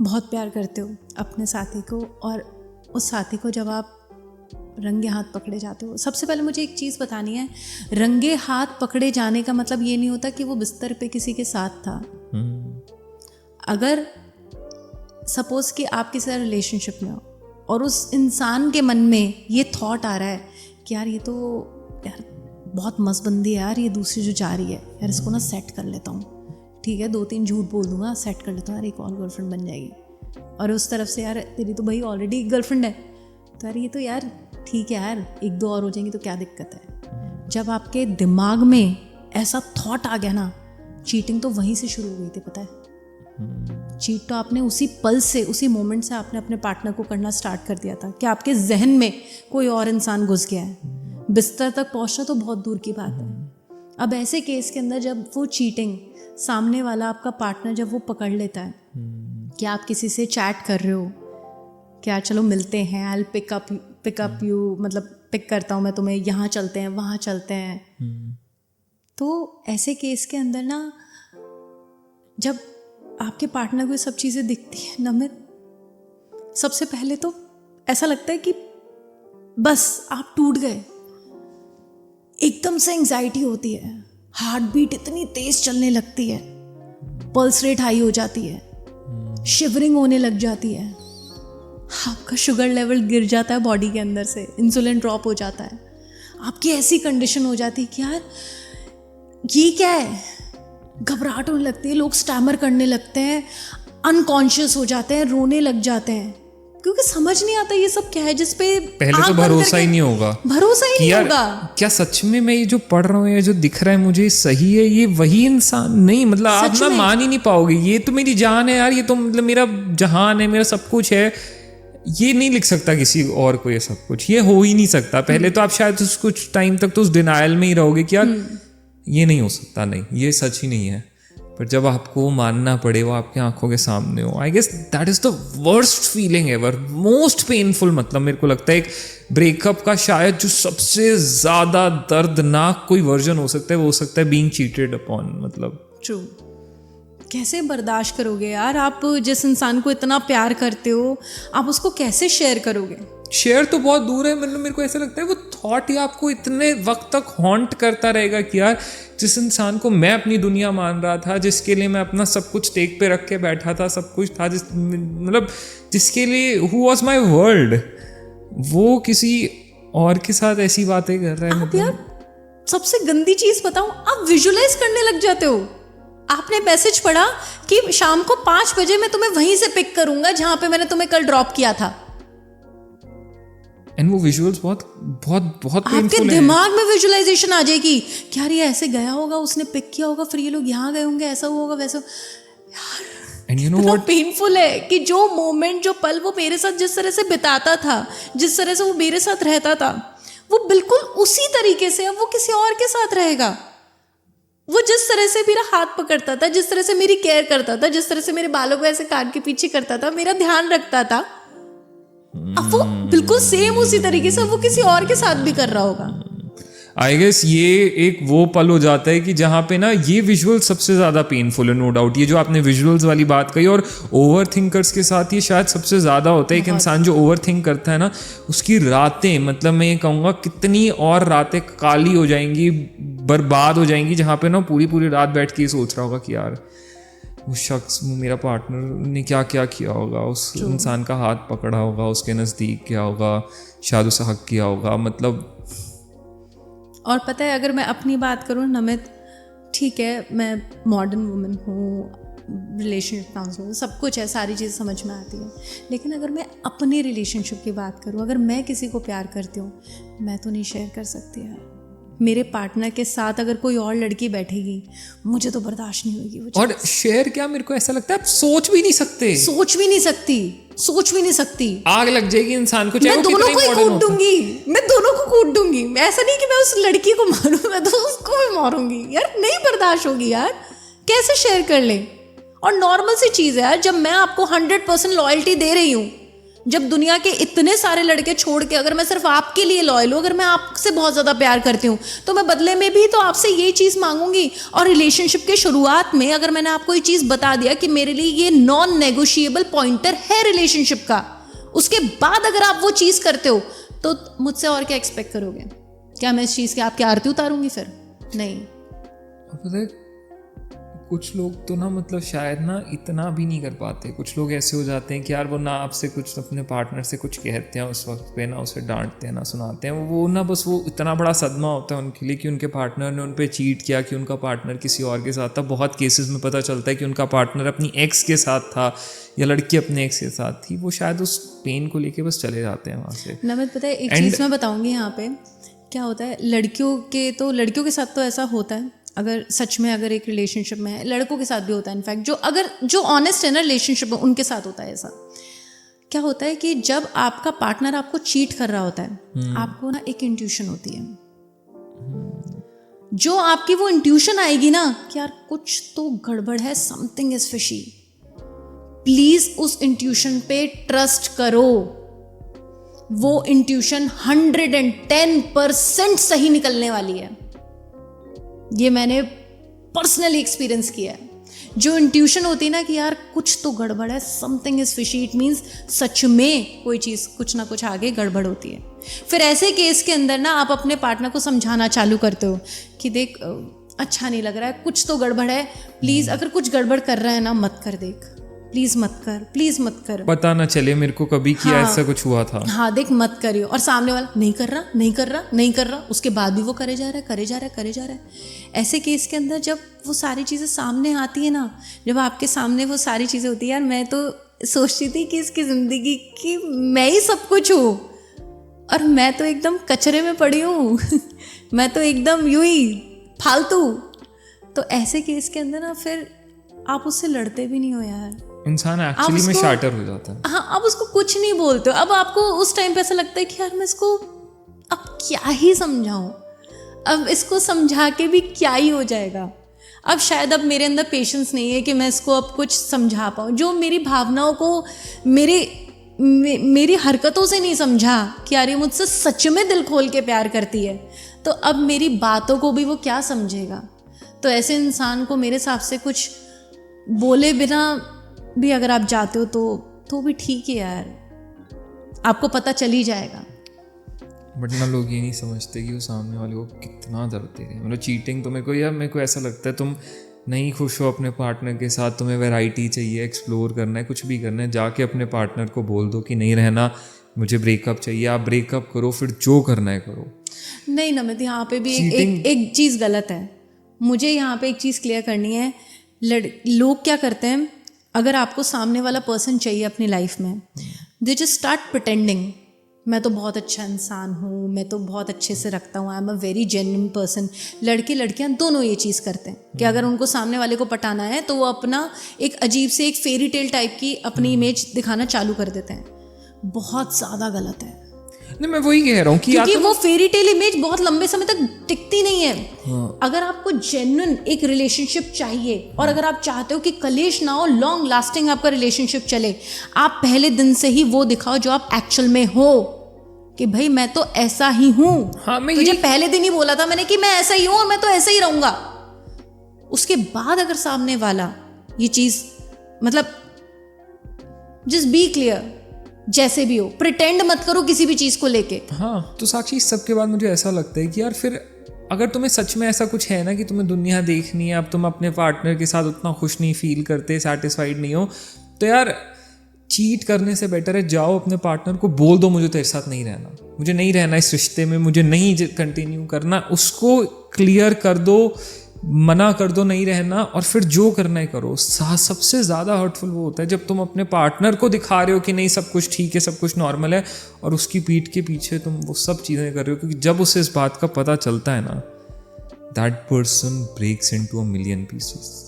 बहुत प्यार करते हो अपने साथी को, और उस साथी को जब आप रंगे हाथ पकड़े जाते हो, सबसे पहले मुझे एक चीज़ बतानी है, रंगे हाथ पकड़े जाने का मतलब ये नहीं होता कि वो बिस्तर पे किसी के साथ था। अगर सपोज कि आप किसी रिलेशनशिप में हो और उस इंसान के मन में ये थॉट आ रहा है कि यार ये तो यार बहुत मस्तबंदी है यार, ये दूसरी जो जा रही है यार, इसको ना सेट कर लेता हूँ, ठीक है 2-3 झूठ बोल दूंगा, सेट कर लेता हूँ यार, एक और गर्लफ्रेंड बन जाएगी। और उस तरफ से यार तेरी तो भाई ऑलरेडी गर्लफ्रेंड है, तो यार ये तो यार ठीक है यार, 1-2 और हो जाएंगी तो क्या दिक्कत है। जब आपके दिमाग में ऐसा थॉट आ गया ना, चीटिंग तो वहीं से शुरू हो गई थी, पता है। चीट तो आपने उसी पल से, उसी मोमेंट से आपने अपने पार्टनर को करना स्टार्ट कर दिया था कि आपके जहन में कोई और इंसान घुस गया है। बिस्तर तक पहुंचना तो बहुत दूर की बात है। अब ऐसे केस के अंदर जब वो चीटिंग, सामने वाला आपका पार्टनर जब वो पकड़ लेता है कि आप किसी से चैट कर रहे हो, क्या चलो मिलते हैं, आई पिक अप यू, मतलब पिक करता हूँ मैं तुम्हें, यहाँ चलते हैं वहाँ चलते हैं। तो ऐसे केस के अंदर ना, जब आपके पार्टनर को ये सब चीज़ें दिखती है नमित, सबसे पहले तो ऐसा लगता है कि बस आप टूट गए। एकदम से एंजाइटी होती है, हार्ट बीट इतनी तेज चलने लगती है, पल्स रेट हाई हो जाती है, शिवरिंग होने लग जाती है, आपका शुगर लेवल गिर जाता है बॉडी के अंदर से, इंसुलिन ड्रॉप हो जाता है, आपकी ऐसी कंडीशन हो जाती है कि यार ये क्या है, घबराहट होने लगती है, लोग स्टैमर करने लगते हैं, अनकॉन्शियस हो जाते हैं, रोने लग जाते हैं। क्योंकि समझ नहीं आता ये सब क्या है, जिसपे पहले तो आँख बंद भरोसा करके- ही नहीं होगा भरोसा ही कि नहीं यार होगा। क्या सच में मैं ये जो पढ़ रहा हूँ, ये जो दिख रहा है मुझे सही है, ये वही इंसान नहीं, मतलब आप सच ना में। मान ही नहीं पाओगे, ये तो मेरी जान है यार, ये तो मतलब मेरा जहान है, मेरा सब कुछ है, ये नहीं लिख सकता किसी और को ये सब कुछ, ये हो ही नहीं सकता। पहले तो आप शायद उस कुछ टाइम तक तो उस डिनायल में ही रहोगे कि यार ये नहीं हो सकता, नहीं ये सच ही नहीं है, पर जब आपको मानना पड़े, वो आपकी आंखों के सामने हो, I guess that is the worst feeling ever, most painful. मतलब मेरे को लगता है एक ब्रेकअप का शायद जो सबसे ज्यादा दर्दनाक कोई वर्जन हो सकता है, वो हो सकता है बीइंग चीटेड अपॉन। मतलब ट्रू, कैसे बर्दाश्त करोगे यार? आप जिस इंसान को इतना प्यार करते हो, आप उसको कैसे शेयर करोगे? शेयर तो बहुत दूर है, मतलब मेरे को ऐसा लगता है वो थॉट ही आपको इतने वक्त तक हॉन्ट करता रहेगा कि यार जिस इंसान को मैं अपनी दुनिया मान रहा था, जिसके लिए मैं अपना सब कुछ टेक पे रख के बैठा था, सब कुछ था, मतलब जिसके लिए हु वॉज माई वर्ल्ड, वो किसी और के साथ ऐसी बातें कर रहा है। आप यार सबसे गंदी चीज बताऊं, आप विजुलाइज करने लग जाते हो। आपने मैसेज पढ़ा कि शाम को 5 बजे मैं तुम्हें वहीं से पिक करूंगा जहां पे मैंने तुम्हें कल ड्रॉप किया था। एंड वो विजुअल्स बहुत बहुत बहुत आपके पेनफुल है। दिमाग में विजुलाइजेशन आ जाएगी कि यार ये ऐसे गया होगा, उसने पिक किया होगा, फिर ये लोग यहाँ गए होंगे, ऐसा हुआ होगा, वैसा। एंड यू नो इतना व्हाट, पेनफुल है कि जो मोमेंट, जो पल वो मेरे साथ जिस तरह से बिताता था, जिस तरह से वो मेरे साथ रहता था, वो बिल्कुल उसी तरीके से अब वो किसी और के साथ रहेगा। वो जिस तरह से मेरा हाथ पकड़ता था, जिस तरह से मेरी केयर करता था, जिस तरह से मेरे बालों को ऐसे कान के पीछे करता था, मेरा ध्यान रखता था, अब वो बिल्कुल सेम उसी तरीके से वो किसी और के साथ भी कर रहा होगा। आई गेस ये एक वो पल हो जाता है कि जहाँ पे ना ये विजुअल सबसे ज़्यादा पेनफुल है, नो डाउट। ये जो आपने विजुअल्स वाली बात कही, और ओवर थिंकर्स के साथ ये शायद सबसे ज़्यादा होता है। एक इंसान जो ओवर थिंक करता है ना, उसकी रातें, मतलब मैं ये कहूँगा कितनी और रातें काली हो जाएंगी, बर्बाद हो जाएंगी, जहाँ पे ना पूरी पूरी रात बैठ के ये सोच रहा होगा कि यार वो शख्स, मेरा पार्टनर ने क्या क्या किया होगा, उस इंसान का हाथ पकड़ा होगा, उसके नज़दीक गया होगा, शायद उसे हक किया होगा, मतलब। और पता है, अगर मैं अपनी बात करूँ नमित, ठीक है मैं मॉडर्न वुमन हूँ, रिलेशनशिप काउंसलर, सब कुछ है, सारी चीज़ समझ में आती है, लेकिन अगर मैं अपने रिलेशनशिप की बात करूँ, अगर मैं किसी को प्यार करती हूँ, मैं तो नहीं शेयर कर सकती यार। मेरे पार्टनर के साथ अगर कोई और लड़की बैठेगी, मुझे तो बर्दाश्त नहीं होगी वो चीज़। और शेयर क्या, मेरे को ऐसा लगता है आप सोच भी नहीं सकते, सोच भी नहीं सकती, सोच भी नहीं सकती। आग लग जाएगी इंसान को, चाहे मैं वो दोनों कितना को ही ही मॉडर्न कूट हो। दूंगी, मैं दोनों को कूट दूंगी। ऐसा नहीं कि मैं उस लड़की को मारूं, मैं तो उसको भी मारूंगी यार, नहीं बर्दाश्त होगी यार, कैसे शेयर कर ले। और नॉर्मल सी चीज़ है यार, जब मैं आपको 100% लॉयल्टी दे रही हूँ, जब दुनिया के इतने सारे लड़के छोड़ के अगर मैं सिर्फ आपके लिए लॉयल हूँ, अगर मैं आपसे बहुत ज़्यादा प्यार करती हूँ, तो मैं बदले में भी तो आपसे ये चीज़ मांगूंगी। और रिलेशनशिप के शुरुआत में अगर मैंने आपको ये चीज़ बता दिया कि मेरे लिए ये नॉन नेगोशिएबल पॉइंटर है रिलेशनशिप का, उसके बाद अगर आप वो चीज़ करते हो, तो मुझसे और क्या एक्सपेक्ट करोगे? क्या मैं इस चीज़ की आपकी आरती उतारूंगी? फिर नहीं। और पता है कुछ लोग तो ना, मतलब शायद ना इतना भी नहीं कर पाते। कुछ लोग ऐसे हो जाते हैं कि यार वो ना आपसे कुछ, अपने पार्टनर से कुछ कहते हैं उस वक्त पे, ना उसे डांटते हैं ना सुनाते हैं, वो ना बस वो इतना बड़ा सदमा होता है उनके लिए कि उनके पार्टनर ने उन पे चीट किया, कि उनका पार्टनर किसी और के साथ था। बहुत केसेस में पता चलता है कि उनका पार्टनर अपनी एक्स के साथ था, या लड़की अपने एक्स के साथ थी। वो शायद उस पेन को लेके बस चले जाते हैं वहाँ से। नमित, पता है एक चीज़ मैं बताऊंगी यहाँ पे क्या होता है, लड़कियों के साथ तो ऐसा होता है, अगर सच में अगर एक रिलेशनशिप में है, लड़कों के साथ भी होता है इनफैक्ट, जो ऑनेस्ट है ना रिलेशनशिप में, उनके साथ होता है ऐसा। क्या होता है कि जब आपका पार्टनर आपको चीट कर रहा होता है, आपको ना एक इंट्यूशन होती है, जो आपकी वो इंट्यूशन आएगी ना कि यार कुछ तो गड़बड़ है, समथिंग इज फिशी, प्लीज उस इंट्यूशन पे ट्रस्ट करो। वो इंट्यूशन 110% सही निकलने वाली है, ये मैंने पर्सनली एक्सपीरियंस किया है। जो इंट्यूशन होती है ना कि यार कुछ तो गड़बड़ है, something is fishy, it means सच में कोई चीज़ कुछ ना कुछ आगे गड़बड़ होती है। फिर ऐसे केस के अंदर ना आप अपने पार्टनर को समझाना चालू करते हो कि देख अच्छा नहीं लग रहा है, कुछ तो गड़बड़ है, प्लीज़ अगर कुछ गड़बड़ कर रहा है ना मत कर, देख प्लीज़ मत कर, प्लीज़ मत कर, पता ना चले मेरे को कभी कि ऐसा कुछ हुआ था। हाँ देख मत करियो। और सामने वाला नहीं कर रहा, नहीं कर रहा, नहीं कर रहा, उसके बाद भी वो करे जा रहा है, करे जा रहा है, करे जा रहा है। ऐसे केस के अंदर जब वो सारी चीज़ें सामने आती है ना, जब आपके सामने वो सारी चीज़ें होती है, यार मैं तो सोचती थी कि इसकी ज़िंदगी की मैं ही सब कुछ हूँ और मैं तो एकदम कचरे में पड़ी हूँ मैं तो एकदम यूं ही फालतू। तो ऐसे केस के अंदर ना फिर आप उससे लड़ते भी नहीं हो यार, इंसान एक्चुअली में शाटर हो जाता है। हाँ, आप उसको कुछ नहीं बोलते हो। अब आपको उस टाइम पे ऐसा लगता है कि यार मैं इसको अब क्या ही समझाऊं, अब इसको समझा के भी क्या ही हो जाएगा। अब शायद अब मेरे अंदर पेशेंस नहीं है कि मैं इसको अब कुछ समझा पाऊँ। जो मेरी भावनाओं को मेरी हरकतों से नहीं समझा कि यार ये मुझसे सच में दिल खोल के प्यार करती है, तो अब मेरी बातों को भी वो क्या समझेगा। तो ऐसे इंसान को मेरे हिसाब से कुछ बोले बिना भी अगर आप जाते हो तो भी ठीक है यार, आपको पता चल ही जाएगा। बट ना लोग ये नहीं समझते कि वो सामने वाले को कितना दर्द दे रहे हैं। मतलब चीटिंग तो मेरे को ऐसा लगता है, तुम नहीं खुश हो अपने पार्टनर के साथ, तुम्हें वैरायटी चाहिए, एक्सप्लोर करना है, कुछ भी करना है, जाके अपने पार्टनर को बोल दो कि नहीं रहना, मुझे ब्रेकअप चाहिए। आप ब्रेकअप करो, फिर जो करना है करो। नहीं नमित, यहाँ पे भी एक चीज़ गलत है। मुझे यहाँ पे एक चीज़ क्लियर करनी है। लोग क्या करते हैं, अगर आपको सामने वाला पर्सन चाहिए अपनी लाइफ में, दे जस्ट स्टार्ट प्रिटेंडिंग, मैं तो बहुत अच्छा इंसान हूँ, मैं तो बहुत अच्छे से रखता हूँ, I am a very genuine person. लड़के लड़कियाँ दोनों ये चीज़ करते हैं कि अगर उनको सामने वाले को पटाना है तो वो अपना एक अजीब से एक फेरी टेल टाइप की अपनी इमेज दिखाना चालू कर देते हैं। बहुत ज़्यादा गलत है। नहीं, मैं वही कह रहा हूँ कि क्योंकि वो फेरी टेल इमेज बहुत लंबे समय तक टिकती नहीं है। अगर आपको जेन्युइन एक रिलेशनशिप चाहिए और अगर आप चाहते हो कि कलेश ना हो, लॉन्ग लास्टिंग आपका रिलेशनशिप चले, आप पहले दिन से ही वो दिखाओ जो आप एक्चुअल में हो, कि भाई मैं तो ऐसा ही हूँ। हाँ, तुझे पहले दिन ही बोला था मैंने कि मैं ऐसा ही हूँ और मैं तो ऐसा ही रहूंगा। उसके बाद अगर सामने वाला ये चीज, मतलब जस्ट बी क्लियर, जैसे भी हो, प्रिटेंड मत करो किसी भी चीज को लेके। हाँ, तो साक्षी इस सब के बाद मुझे ऐसा लगता है कि यार फिर अगर तुम्हें सच में ऐसा कुछ है ना कि तुम्हें दुनिया देखनी है, अब तुम अपने पार्टनर के साथ उतना खुश नहीं फील करते, सेटिस्फाइड नहीं हो, तो यार चीट करने से बेटर है जाओ अपने पार्टनर को बोल दो मुझे तेरे साथ नहीं रहना, मुझे नहीं रहना इस रिश्ते में, मुझे नहीं कंटिन्यू करना। उसको क्लियर कर दो, मना कर दो नहीं रहना, और फिर जो करना है करो। सबसे ज़्यादा हर्टफुल वो होता है जब तुम अपने पार्टनर को दिखा रहे हो कि नहीं सब कुछ ठीक है, सब कुछ नॉर्मल है, और उसकी पीठ के पीछे तुम वो सब चीज़ें कर रहे हो। क्योंकि जब उसे इस बात का पता चलता है ना, that person breaks into a million pieces.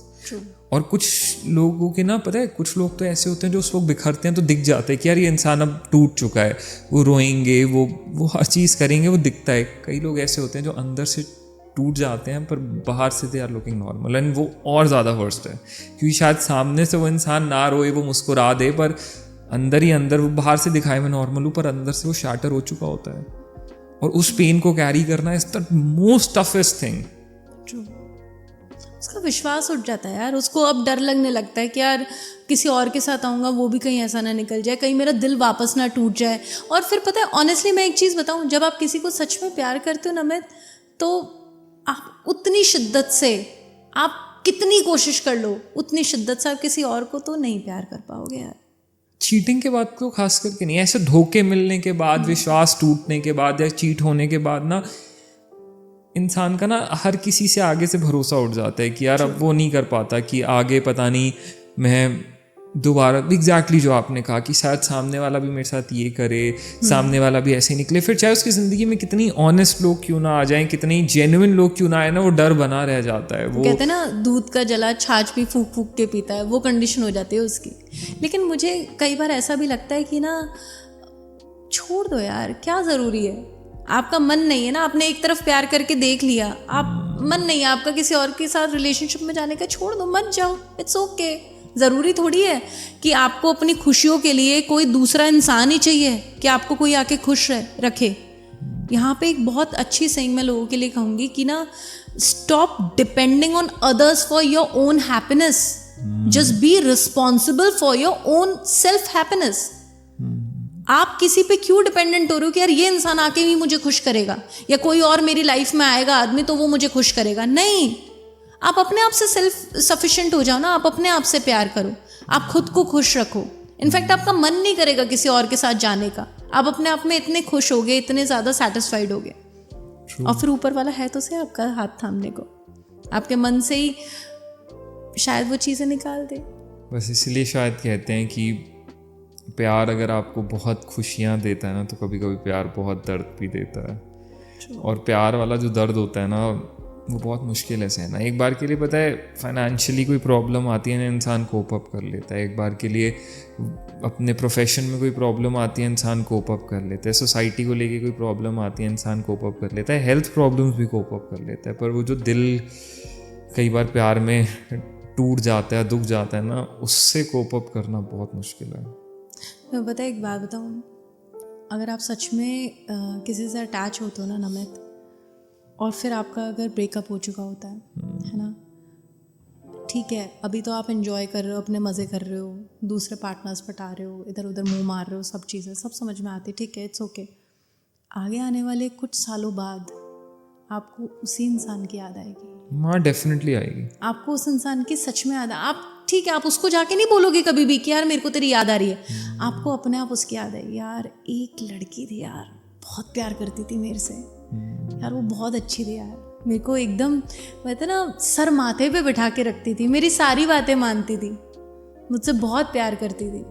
और कुछ लोगों के ना पता है, कुछ लोग तो ऐसे होते हैं जो उस वक्त बिखरते हैं तो दिख जाते हैं कि यार ये इंसान अब टूट चुका है, वो रोएंगे, वो हर चीज़ करेंगे, वो दिखता है। कई लोग ऐसे होते हैं जो अंदर से टूट जाते हैं पर बाहर से they are looking normal, and वो और ज़्यादा वर्स्ट है। क्योंकि शायद सामने से वो इंसान ना रोए, वो मुस्कुरा दे, पर अंदर ही अंदर वो बाहर से दिखाए मैं नॉर्मल हूँ, पर अंदर से वो शैटर हो चुका होता है। और उस पेन को कैरी करना is the most toughest thing. उसका विश्वास उठ जाता है यार, उसको अब डर लगने लगता है कि यार किसी और के साथ आऊँगा वो भी कहीं ऐसा ना निकल जाए, कहीं मेरा दिल वापस ना टूट जाए। और फिर पता है ऑनेस्टली मैं एक चीज़ बताऊँ, जब आप किसी को सच में प्यार करते हो ना मैं, तो आप उतनी शिद्दत से, आप कितनी कोशिश कर लो, उतनी शिद्दत से आप किसी और को तो नहीं प्यार कर पाओगे यार। चीटिंग के बाद तो खास करके नहीं, ऐसे धोखे मिलने के बाद, विश्वास टूटने के बाद या चीट होने के बाद ना इंसान का ना हर किसी से आगे से भरोसा उठ जाता है कि यार अब वो नहीं कर पाता कि आगे पता नहीं मैं दोबारा, एग्जैक्टली जो आपने कहा कि शायद सामने वाला भी मेरे साथ ये करे, सामने वाला भी ऐसे निकले। फिर चाहे उसकी ज़िंदगी में कितनी ऑनेस्ट लोग क्यों ना आ जाएं, कितनी जेन्युइन लोग क्यों ना आए ना, वो डर बना रह जाता है। वो कहते हैं ना दूध का जला छाछ भी फूक फूक के पीता है, वो कंडीशन हो जाती है उसकी। लेकिन मुझे कई बार ऐसा भी लगता है कि ना छोड़ दो यार, क्या ज़रूरी है। आपका मन नहीं है ना, आपने एक तरफ प्यार करके देख लिया, आप मन नहीं है आपका किसी और के साथ रिलेशनशिप में जाने का, छोड़ दो, मत जाओ, इट्स ओके। ज़रूरी थोड़ी है कि आपको अपनी खुशियों के लिए कोई दूसरा इंसान ही चाहिए कि आपको कोई आके खुश रखे। यहाँ पे एक बहुत अच्छी सेइंग मैं लोगों के लिए कहूँगी कि ना, stop depending on others for your own happiness, just be responsible for your own self happiness. आप किसी पे क्यों डिपेंडेंट हो रहे हो कि यार ये इंसान आके भी मुझे खुश करेगा, या कोई और मेरी लाइफ में आएगा आदमी तो वो मुझे खुश करेगा। नहीं, आप अपने आप से सेल्फ सफिशिएंट हो जाओ ना, आप अपने आप से प्यार करो, आप खुद को खुश रखो। इनफैक्ट आपका मन नहीं करेगा किसी और के साथ जाने का, आप अपने आप में इतने खुश होगे, इतने ज़्यादा सेटिस्फाइड होगे। और फिर ऊपर वाला है तो से आपका हाथ थामने को, आपके मन से ही शायद वो चीज़ें निकाल दे। बस इसलिए शायद कहते हैं कि प्यार अगर आपको बहुत खुशियाँ देता है ना, तो कभी कभी प्यार बहुत दर्द भी देता है। और प्यार वाला जो दर्द होता है ना, वो बहुत मुश्किल है सहना। एक बार के लिए पता है फाइनेंशियली कोई प्रॉब्लम आती है ना, इंसान कोप अप कर लेता है। एक बार के लिए अपने प्रोफेशन में कोई प्रॉब्लम आती है, इंसान कोप अप कर लेता है। सोसाइटी को लेके कोई प्रॉब्लम आती है, इंसान कोप अप कर लेता है। हेल्थ प्रॉब्लम्स भी कोप अप कर लेता है। पर वो जो दिल कई बार प्यार में टूट जाता है, दुख जाता है ना, उससे कोप अप करना बहुत मुश्किल है। मैं पता है एक बात बताऊँ, अगर आप सच में किसी से अटैच होते हो ना नमित, और फिर आपका अगर ब्रेकअप हो चुका होता है ना, ठीक है अभी तो आप एंजॉय कर रहे हो, अपने मज़े कर रहे हो, दूसरे पार्टनर्स पटा रहे हो, इधर उधर मुंह मार रहे हो, सब चीज़ें सब समझ में आती, ठीक है, इट्स ओके। आगे आने वाले कुछ सालों बाद आपको उसी इंसान की याद आएगी। हाँ, डेफिनेटली आएगी। आपको उस इंसान की सच में याद, आप ठीक है, आप उसको जाके नहीं बोलोगे कभी भी कि यार मेरे को तेरी याद आ रही है। आपको अपने आप उसकी याद आएगी, यार एक लड़की थी यार, बहुत प्यार करती थी मेरे से यार, वो बहुत अच्छी थी यार, मेरे को एकदम कहते ना सर माथे पे बिठा के रखती थी, मेरी सारी बातें मानती थी, मुझसे बहुत प्यार करती थी।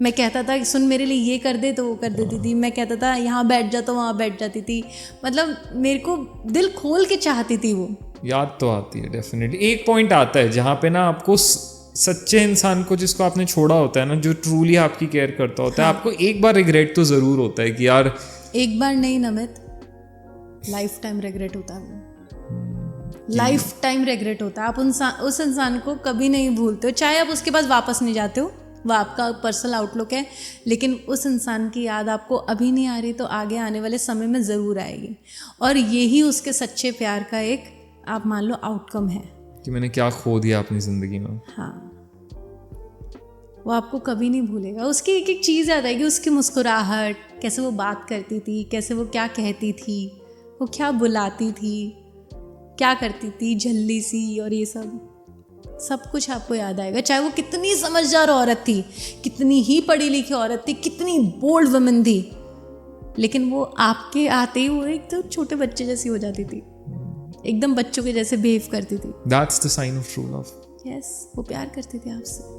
मैं कहता था कि सुन मेरे लिए ये कर दे तो वो कर देती थी, मैं कहता था यहाँ बैठ जा तो वहाँ बैठ जाती थी, मतलब मेरे को दिल खोल के चाहती थी वो। याद तो आती है डेफिनेटली। एक पॉइंट आता है जहाँ पे ना आपको सच्चे इंसान को, जिसको आपने छोड़ा होता है ना, जो ट्रूली आपकी केयर करता होता है, आपको एक बार रिग्रेट तो ज़रूर होता है कि यार, एक बार नहीं नमित, लाइफ टाइम रिग्रेट होता है वो, लाइफ टाइम रिग्रेट होता है। आप उस इंसान को कभी नहीं भूलते हो, चाहे आप उसके पास वापस नहीं जाते हो, वो आपका पर्सनल आउटलुक है, लेकिन उस इंसान की याद आपको अभी नहीं आ रही तो आगे आने वाले समय में ज़रूर आएगी। और यही उसके सच्चे प्यार का एक, आप मान लो, आउटकम है कि मैंने क्या खो दिया अपनी ज़िंदगी में। हाँ, वो आपको कभी नहीं भूलेगा। उसकी एक एक चीज़ याद आएगी, उसकी मुस्कुराहट, कैसे वो बात करती थी, कैसे वो क्या कहती थी, वो क्या बुलाती थी, क्या करती थी, झल्ली सी, और ये सब कुछ आपको याद आएगा। चाहे वो कितनी समझदार औरत थी, कितनी ही पढ़ी लिखी औरत थी, कितनी बोल्ड वुमन थी, लेकिन वो आपके आते ही वो एक तो छोटे बच्चे जैसी हो जाती थी, एकदम बच्चों के जैसे बिहेव करती थी। That's the sign of true love. Yes, वो प्यार करती थी आपसे।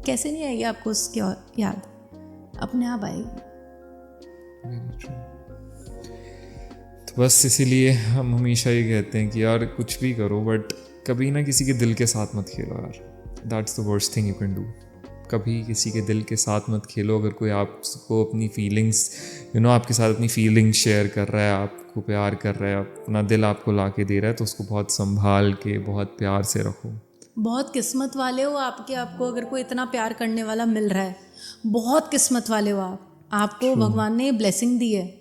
कैसे नहीं आएगी आपको उसकी याद, अपने आप आएगी। Very true. तो बस इसीलिए हम हमेशा ये कहते हैं कि यार कुछ भी करो, बट कभी ना किसी के दिल के साथ मत खेलो यार। That's the worst thing you can do. कभी किसी के दिल के साथ मत खेलो। अगर कोई आपको अपनी फीलिंग्स, आपके साथ अपनी फीलिंग्स शेयर कर रहा है, आपको प्यार कर रहा है, अपना दिल आपको ला के दे रहा है, तो उसको बहुत संभाल के, बहुत प्यार से रखो। बहुत किस्मत वाले हो आपको अगर कोई इतना प्यार करने वाला मिल रहा है, बहुत किस्मत वाले हो आपको भगवान ने ब्लेसिंग दी है।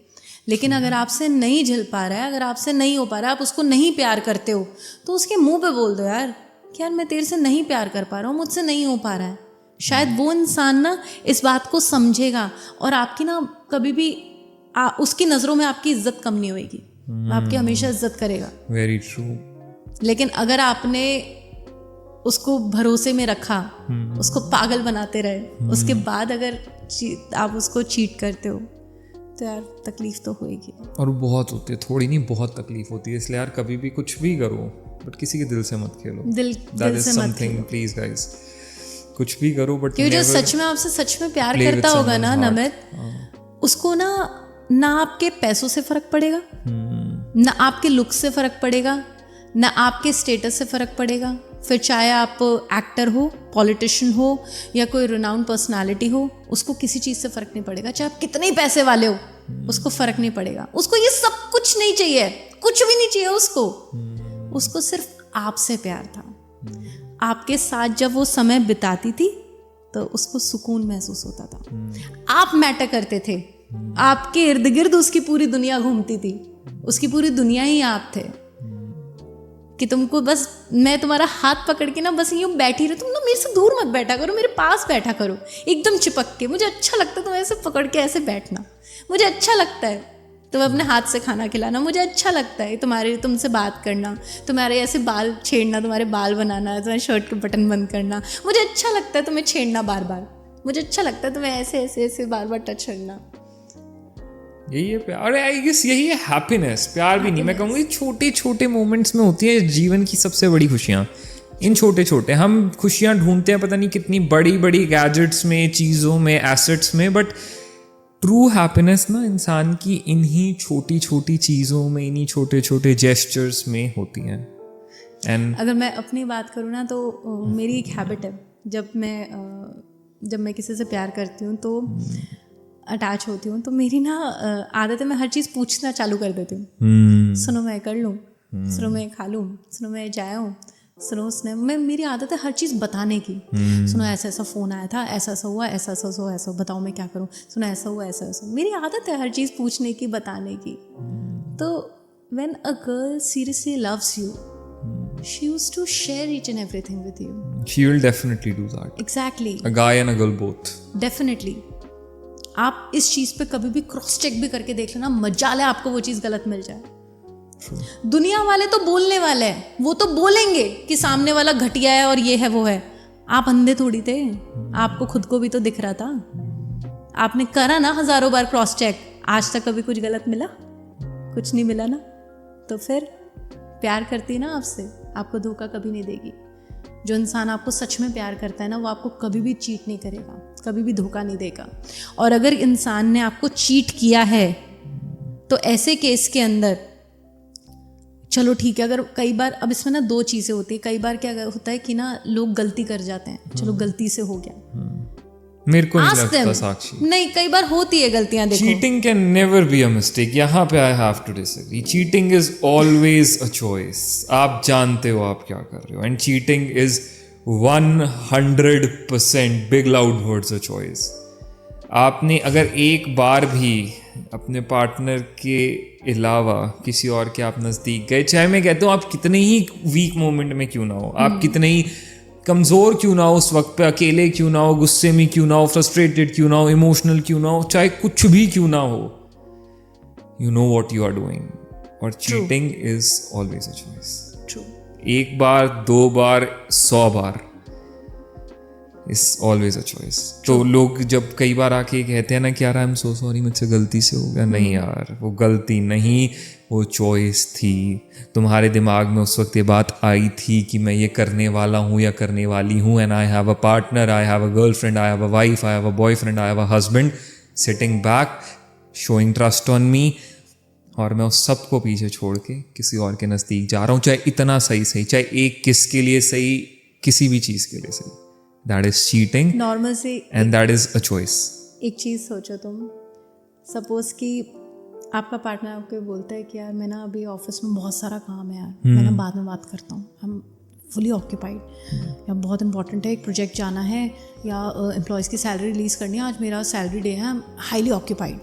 लेकिन अगर आपसे नहीं झेल पा रहा है, अगर आपसे नहीं हो पा रहा है, आप उसको नहीं प्यार करते हो, तो उसके मुंह पे बोल दो यार कि यार मैं तेरे से नहीं प्यार कर पा रहा हूँ, मुझसे नहीं हो पा रहा है। शायद वो इंसान ना इस बात को समझेगा और आपकी ना कभी भी उसकी नज़रों में आपकी इज्जत कम नहीं होगी, आपकी हमेशा इज्जत करेगा। Very true. लेकिन अगर आपने उसको भरोसे में रखा, उसको पागल बनाते रहे, उसके बाद अगर आप उसको चीट करते हो, तो यार तकलीफ तो होएगी। और बहुत होती है, थोड़ी नहीं बहुत तकलीफ होती है। इसलिए यार कभी भी कुछ भी करो, बट किसी के दिल से मत खेलो। दिल से मत खेलो प्लीज गाइस, कुछ भी करो बट क्योंकि जो सच में आपसे सच में प्यार करता होगा ना नमित, उसको ना आपके पैसों से फर्क पड़ेगा, ना आपके लुक से फर्क पड़ेगा, ना आपके स्टेटस से फर्क पड़ेगा। फिर चाहे आप एक्टर हो, पॉलिटिशियन हो, या कोई रिनाउंड पर्सनालिटी हो, उसको किसी चीज़ से फ़र्क नहीं पड़ेगा। चाहे आप कितने ही पैसे वाले हो, उसको फ़र्क नहीं पड़ेगा। उसको ये सब कुछ नहीं चाहिए, कुछ भी नहीं चाहिए उसको सिर्फ आपसे प्यार था। आपके साथ जब वो समय बिताती थी तो उसको सुकून महसूस होता था। आप मैटर करते थे, आपके इर्द गिर्द उसकी पूरी दुनिया घूमती थी, उसकी पूरी दुनिया ही आप थे कि तुमको बस मैं तुम्हारा हाथ पकड़ के ना बस यूँ बैठी रही, तुम ना मेरे से दूर मत बैठा करो, मेरे पास बैठा करो एकदम चिपक के। मुझे अच्छा लगता है तुम्हें ऐसे पकड़ के ऐसे बैठना, मुझे अच्छा लगता है तुम्हें अपने हाथ से खाना खिलाना, मुझे अच्छा लगता है तुमसे बात करना, तुम्हारे ऐसे बाल छेड़ना, तुम्हारे बाल बनाना, तुम्हारे शर्ट के बटन बंद करना, मुझे अच्छा लगता है तुम्हें छेड़ना बार बार, मुझे अच्छा लगता है तुम्हें ऐसे ऐसे ऐसे बार बार टच करना। यही है प्यार। आई गेस यही है हैप्पीनेस। प्यार भी नहीं, मैं कहूँगी छोटे छोटे मोमेंट्स में होती है जीवन की सबसे बड़ी खुशियाँ। इन छोटे छोटे हम खुशियाँ ढूंढते हैं पता नहीं कितनी बड़ी बड़ी गैजेट्स में, चीज़ों में, एसेट्स में, बट ट्रू हैप्पीनेस ना इंसान की इन्हीं छोटी छोटी चीज़ों में, इन्हीं छोटे छोटे जेस्चर्स में होती हैं। एंड अगर मैं अपनी बात करूँ ना तो मेरी एक हैबिट है, जब मैं किसी से प्यार करती हूँ तो अटैच होती हूँ तो मेरी ना आदत है मैं हर चीज़ पूछना चालू कर देती हूँ। सुनो मैं कर लूँ, सुनो मैं खा लूँ, सुनो मैं जाऊँ, सुनो उसने मेरी आदत है हर चीज़ बताने की। सुनो ऐसा ऐसा फ़ोन आया था, ऐसा ऐसा हुआ, ऐसा ऐसा हुआ, ऐसा बताओ मैं क्या करूँ, सुनो ऐसा हुआ, ऐसा ऐसा। मेरी आदत है हर चीज़ पूछने की, बताने की। तो when a girl seriously loves you, she used to share each and everything with you. she will definitely do that. Exactly. A guy and a girl both. Definitely. आप इस चीज़ पे कभी भी क्रॉस चेक भी करके देख लेना, मजाल है आपको वो चीज़ गलत मिल जाए। True. दुनिया वाले तो बोलने वाले हैं, वो तो बोलेंगे कि सामने वाला घटिया है और ये है वो है। आप अंधे थोड़ी थे, आपको खुद को भी तो दिख रहा था। आपने करा ना हजारों बार क्रॉस चेक, आज तक कभी कुछ गलत मिला? कुछ नहीं मिला ना। तो फिर प्यार करती है ना आपसे, आपको धोखा कभी नहीं देगी। जो इंसान आपको सच में प्यार करता है ना, वो आपको कभी भी चीट नहीं करेगा, कभी भी धोखा नहीं देगा। और अगर इंसान ने आपको चीट किया है तो ऐसे केस के अंदर चलो ठीक है, अगर कई बार, अब इसमें ना दो चीज़ें होती है। कई बार क्या होता है कि ना लोग गलती कर जाते हैं, चलो गलती से हो गया, मेरे को नहीं लगता साक्षी। नहीं, कई बार होती है गलतियां। देखो cheating can never be a mistake. यहाँ पे I have to disagree. Cheating is always a choice. आप जानते हो आप क्या कर रहे हो, and cheating is 100% big loud words a choice. आपने अगर एक बार भी अपने पार्टनर के अलावा किसी और के आप नज़दीक गए, चाहे मैं कहता हूँ आप कितने ही वीक मोमेंट में क्यों ना हो, आप कितने ही कमज़ोर क्यों ना हो उस वक्त पे, अकेले क्यों ना हो, गुस्से में क्यों ना हो, फ्रस्ट्रेटेड क्यों ना हो, इमोशनल क्यों ना हो, चाहे कुछ भी क्यों ना हो, you know what you are doing. और cheating is always a choice. True. एक बार, 2 बार, 100 बार, इज ऑलवेज अ चॉइस। तो लोग जब कई बार आके कहते हैं ना कि यार आई एम सो सॉरी, मुझसे गलती से हो गया, नहीं यार वो गलती नहीं, वो चॉइस थी। तुम्हारे दिमाग में उस वक्त ये बात आई थी कि मैं ये करने वाला हूँ या करने वाली हूँ, and I have a partner, I have a girlfriend, I have a wife, I have a boyfriend, I have a husband sitting back showing trust on me, और मैं उस सब को पीछे छोड़ के किसी और के नज़दीक जा रहा हूँ, चाहे इतना सही, चाहे एक किस के लिए सही, किसी भी चीज़ के लिए सही। दैट इज चीटिंग नॉर्मल से, and that is a choice. एक चीज़ सोचो तुम, सपोज कि आपका पार्टनर आपको बोलता है कि यार मैं ना अभी ऑफिस में बहुत सारा काम है यार, मैं ना बाद में बात करता हूँ, हम फुली ऑक्यूपाइड, या बहुत इंपॉर्टेंट है, एक प्रोजेक्ट जाना है, या एम्प्लॉयज़ की सैलरी रिलीज़ करनी है, आज मेरा सैलरी डे है, हाईली ऑक्यूपाइड।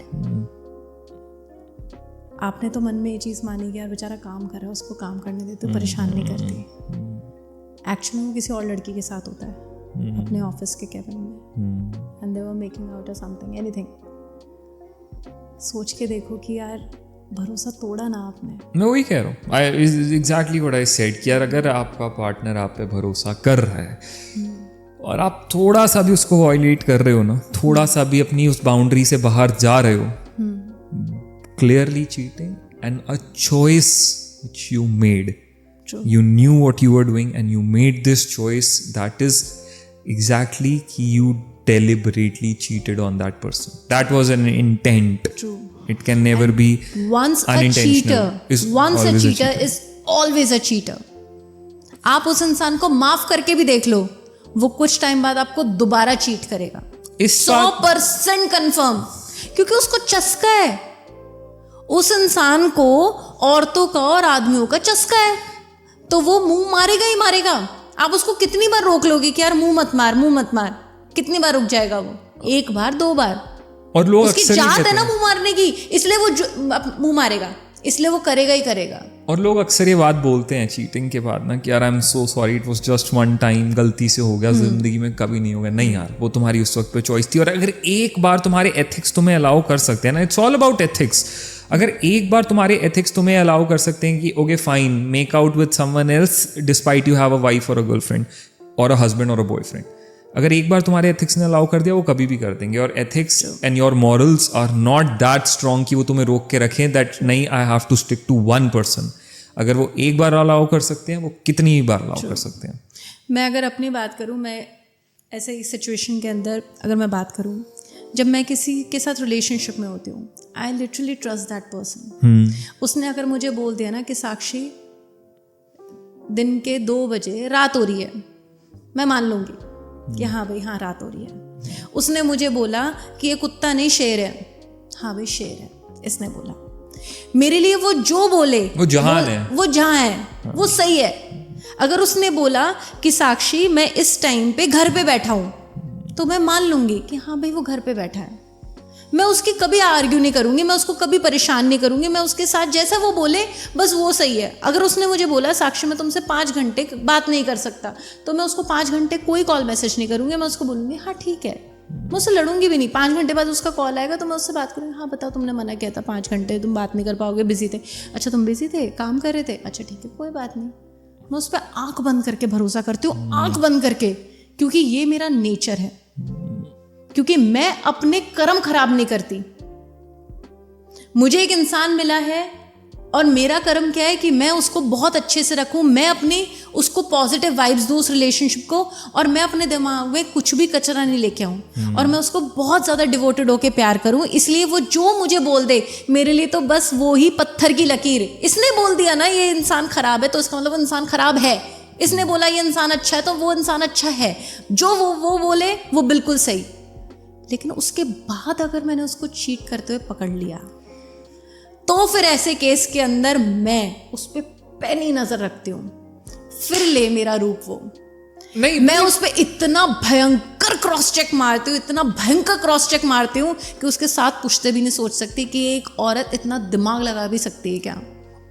आपने तो मन में ये चीज़ मानी कि यार बेचारा काम कर रहा है, उसको काम करने देते, तो परेशान नहीं करती। एक्चुअली वो किसी और लड़की के साथ होता है अपने ऑफिस के केबिन में, and they were making out of something, anything. सोच के देखो कि यार भरोसा तोड़ा ना आपने। मैं वही कह रहा हूँ, आई एग्जैक्टली व्हाट आई सेड कि यार अगर आपका पार्टनर आप पे भरोसा कर रहा है और आप थोड़ा सा भी उसको वायलेट कर रहे हो ना, थोड़ा सा भी अपनी उस बाउंड्री से बाहर जा रहे हो, clearly cheating and a choice which you made. True. You knew what you were doing and you made this choice. That is exactly you deliberately cheated on that person. That was an intent. True. It can never be once a unintentional. cheater is always a cheater. आप उस इंसान को माफ करके भी देख लो, वो कुछ टाइम बाद आपको दोबारा चीट करेगा, 100% कंफर्म, क्योंकि उसको चस्का है। उस इंसान को औरतों का और आदमियों का चस्का है, तो वो मुंह मारेगा ही मारेगा। आप उसको कितनी बार रोक लोगे कि यार मुंह मत मार, मुंह मत मार, कितनी बार रुक जाएगा वो? 1 बार 2 बार। और लोग उसकी जात है ना मुंह मारने की, इसलिए वो मुंह मारेगा, इसलिए वो करेगा ही करेगा। और लोग अक्सर ये बात बोलते हैं चीटिंग के बाद ना कि यार I am so sorry, it was just one time, गलती से हो गया, जिंदगी में कभी नहीं होगा। नहीं यार, वो तुम्हारी उस वक्त पे चॉइस थी। और अगर एक बार तुम्हारे एथिक्स तुम्हें अलाउ कर सकते हैं ना, इट्स ऑल अबाउट एथिक्स। अगर एक बार तुम्हारे एथिक्स तुम्हें अलाउ कर सकते हैं कि okay fine, make out with someone else despite you have a wife और अ गर्लफ्रेंड और अ हस्बैंड और अ बॉयफ्रेंड, अगर एक बार तुम्हारे एथिक्स ने अलाउ कर दिया, वो कभी भी कर देंगे। और ethics and your morals are not that strong कि वो तुम्हें रोक के रखें दैट नहीं I have to stick to one person. अगर वो एक बार अलाउ कर सकते हैं, वो कितनी बार अलाउ कर सकते हैं। मैं अगर अपनी बात करूँ, मैं ऐसे ही सिचुएशन के अंदर अगर मैं बात करूँ, जब मैं किसी के साथ रिलेशनशिप में होती हूँ, I literally trust that person. उसने अगर मुझे बोल दिया ना कि साक्षी दिन के 2 बजे रात हो रही है, मैं मान लूँगी कि हाँ भाई हाँ रात हो रही है। उसने मुझे बोला कि ये कुत्ता नहीं शेर है, हाँ भाई शेर है, इसने बोला। मेरे लिए वो जो बोले वो जहान है, वो जहाँ है वो सही है। अगर उसने बोला कि साक्षी मैं इस टाइम पे घर पे बैठा हूँ, तो मैं मान लूंगी कि हाँ भाई वो घर पे बैठा है। मैं उसकी कभी आर्ग्यू नहीं करूंगी, मैं उसको कभी परेशान नहीं करूंगी, मैं उसके साथ जैसा वो बोले बस वो सही है। अगर उसने मुझे बोला साक्षी मैं तुमसे 5 घंटे बात नहीं कर सकता, तो मैं उसको 5 घंटे कोई कॉल मैसेज नहीं करूंगी, मैं उसको बोलूंगी हाँ ठीक है। मैं उससे लड़ूंगी भी नहीं। 5 घंटे बाद उसका कॉल आएगा तो मैं उससे बात करूंगी, हाँ बताओ तुमने मना किया था 5 घंटे तुम बात नहीं कर पाओगे, बिजी थे। अच्छा तुम बिजी थे, काम कर रहे थे, अच्छा ठीक है कोई बात नहीं। मैं उस पर आंख बंद करके भरोसा करती हूँ, आंख बंद करके, क्योंकि ये मेरा नेचर है, क्योंकि मैं अपने कर्म खराब नहीं करती। मुझे एक इंसान मिला है और मेरा कर्म क्या है कि मैं उसको बहुत अच्छे से रखूं, मैं अपनी उसको पॉजिटिव वाइब्स दूं उस रिलेशनशिप को, और मैं अपने दिमाग में कुछ भी कचरा नहीं लेके आऊं, और मैं उसको बहुत ज़्यादा डिवोटेड होके प्यार करूं। इसलिए वो जो मुझे बोल दे मेरे लिए तो बस वो ही पत्थर की लकीर। इसने बोल दिया ना ये इंसान खराब है, तो इसका मतलब वो इंसान खराब है। इसने बोला ये इंसान अच्छा है, तो वो इंसान अच्छा है। जो वो बोले वो बिल्कुल सही। लेकिन उसके बाद अगर मैंने उसको चीट करते हुए पकड़ लिया, तो फिर ऐसे केस के अंदर मैं उस पर पैनी नजर रखती हूँ। फिर ले मेरा रूप वो नहीं, मैं उस पर इतना भयंकर क्रॉस चेक मारती हूँ, इतना भयंकर क्रॉस चेक मारती हूँ कि उसके साथ पूछते भी नहीं सोच सकती कि एक औरत इतना दिमाग लगा भी सकती है क्या।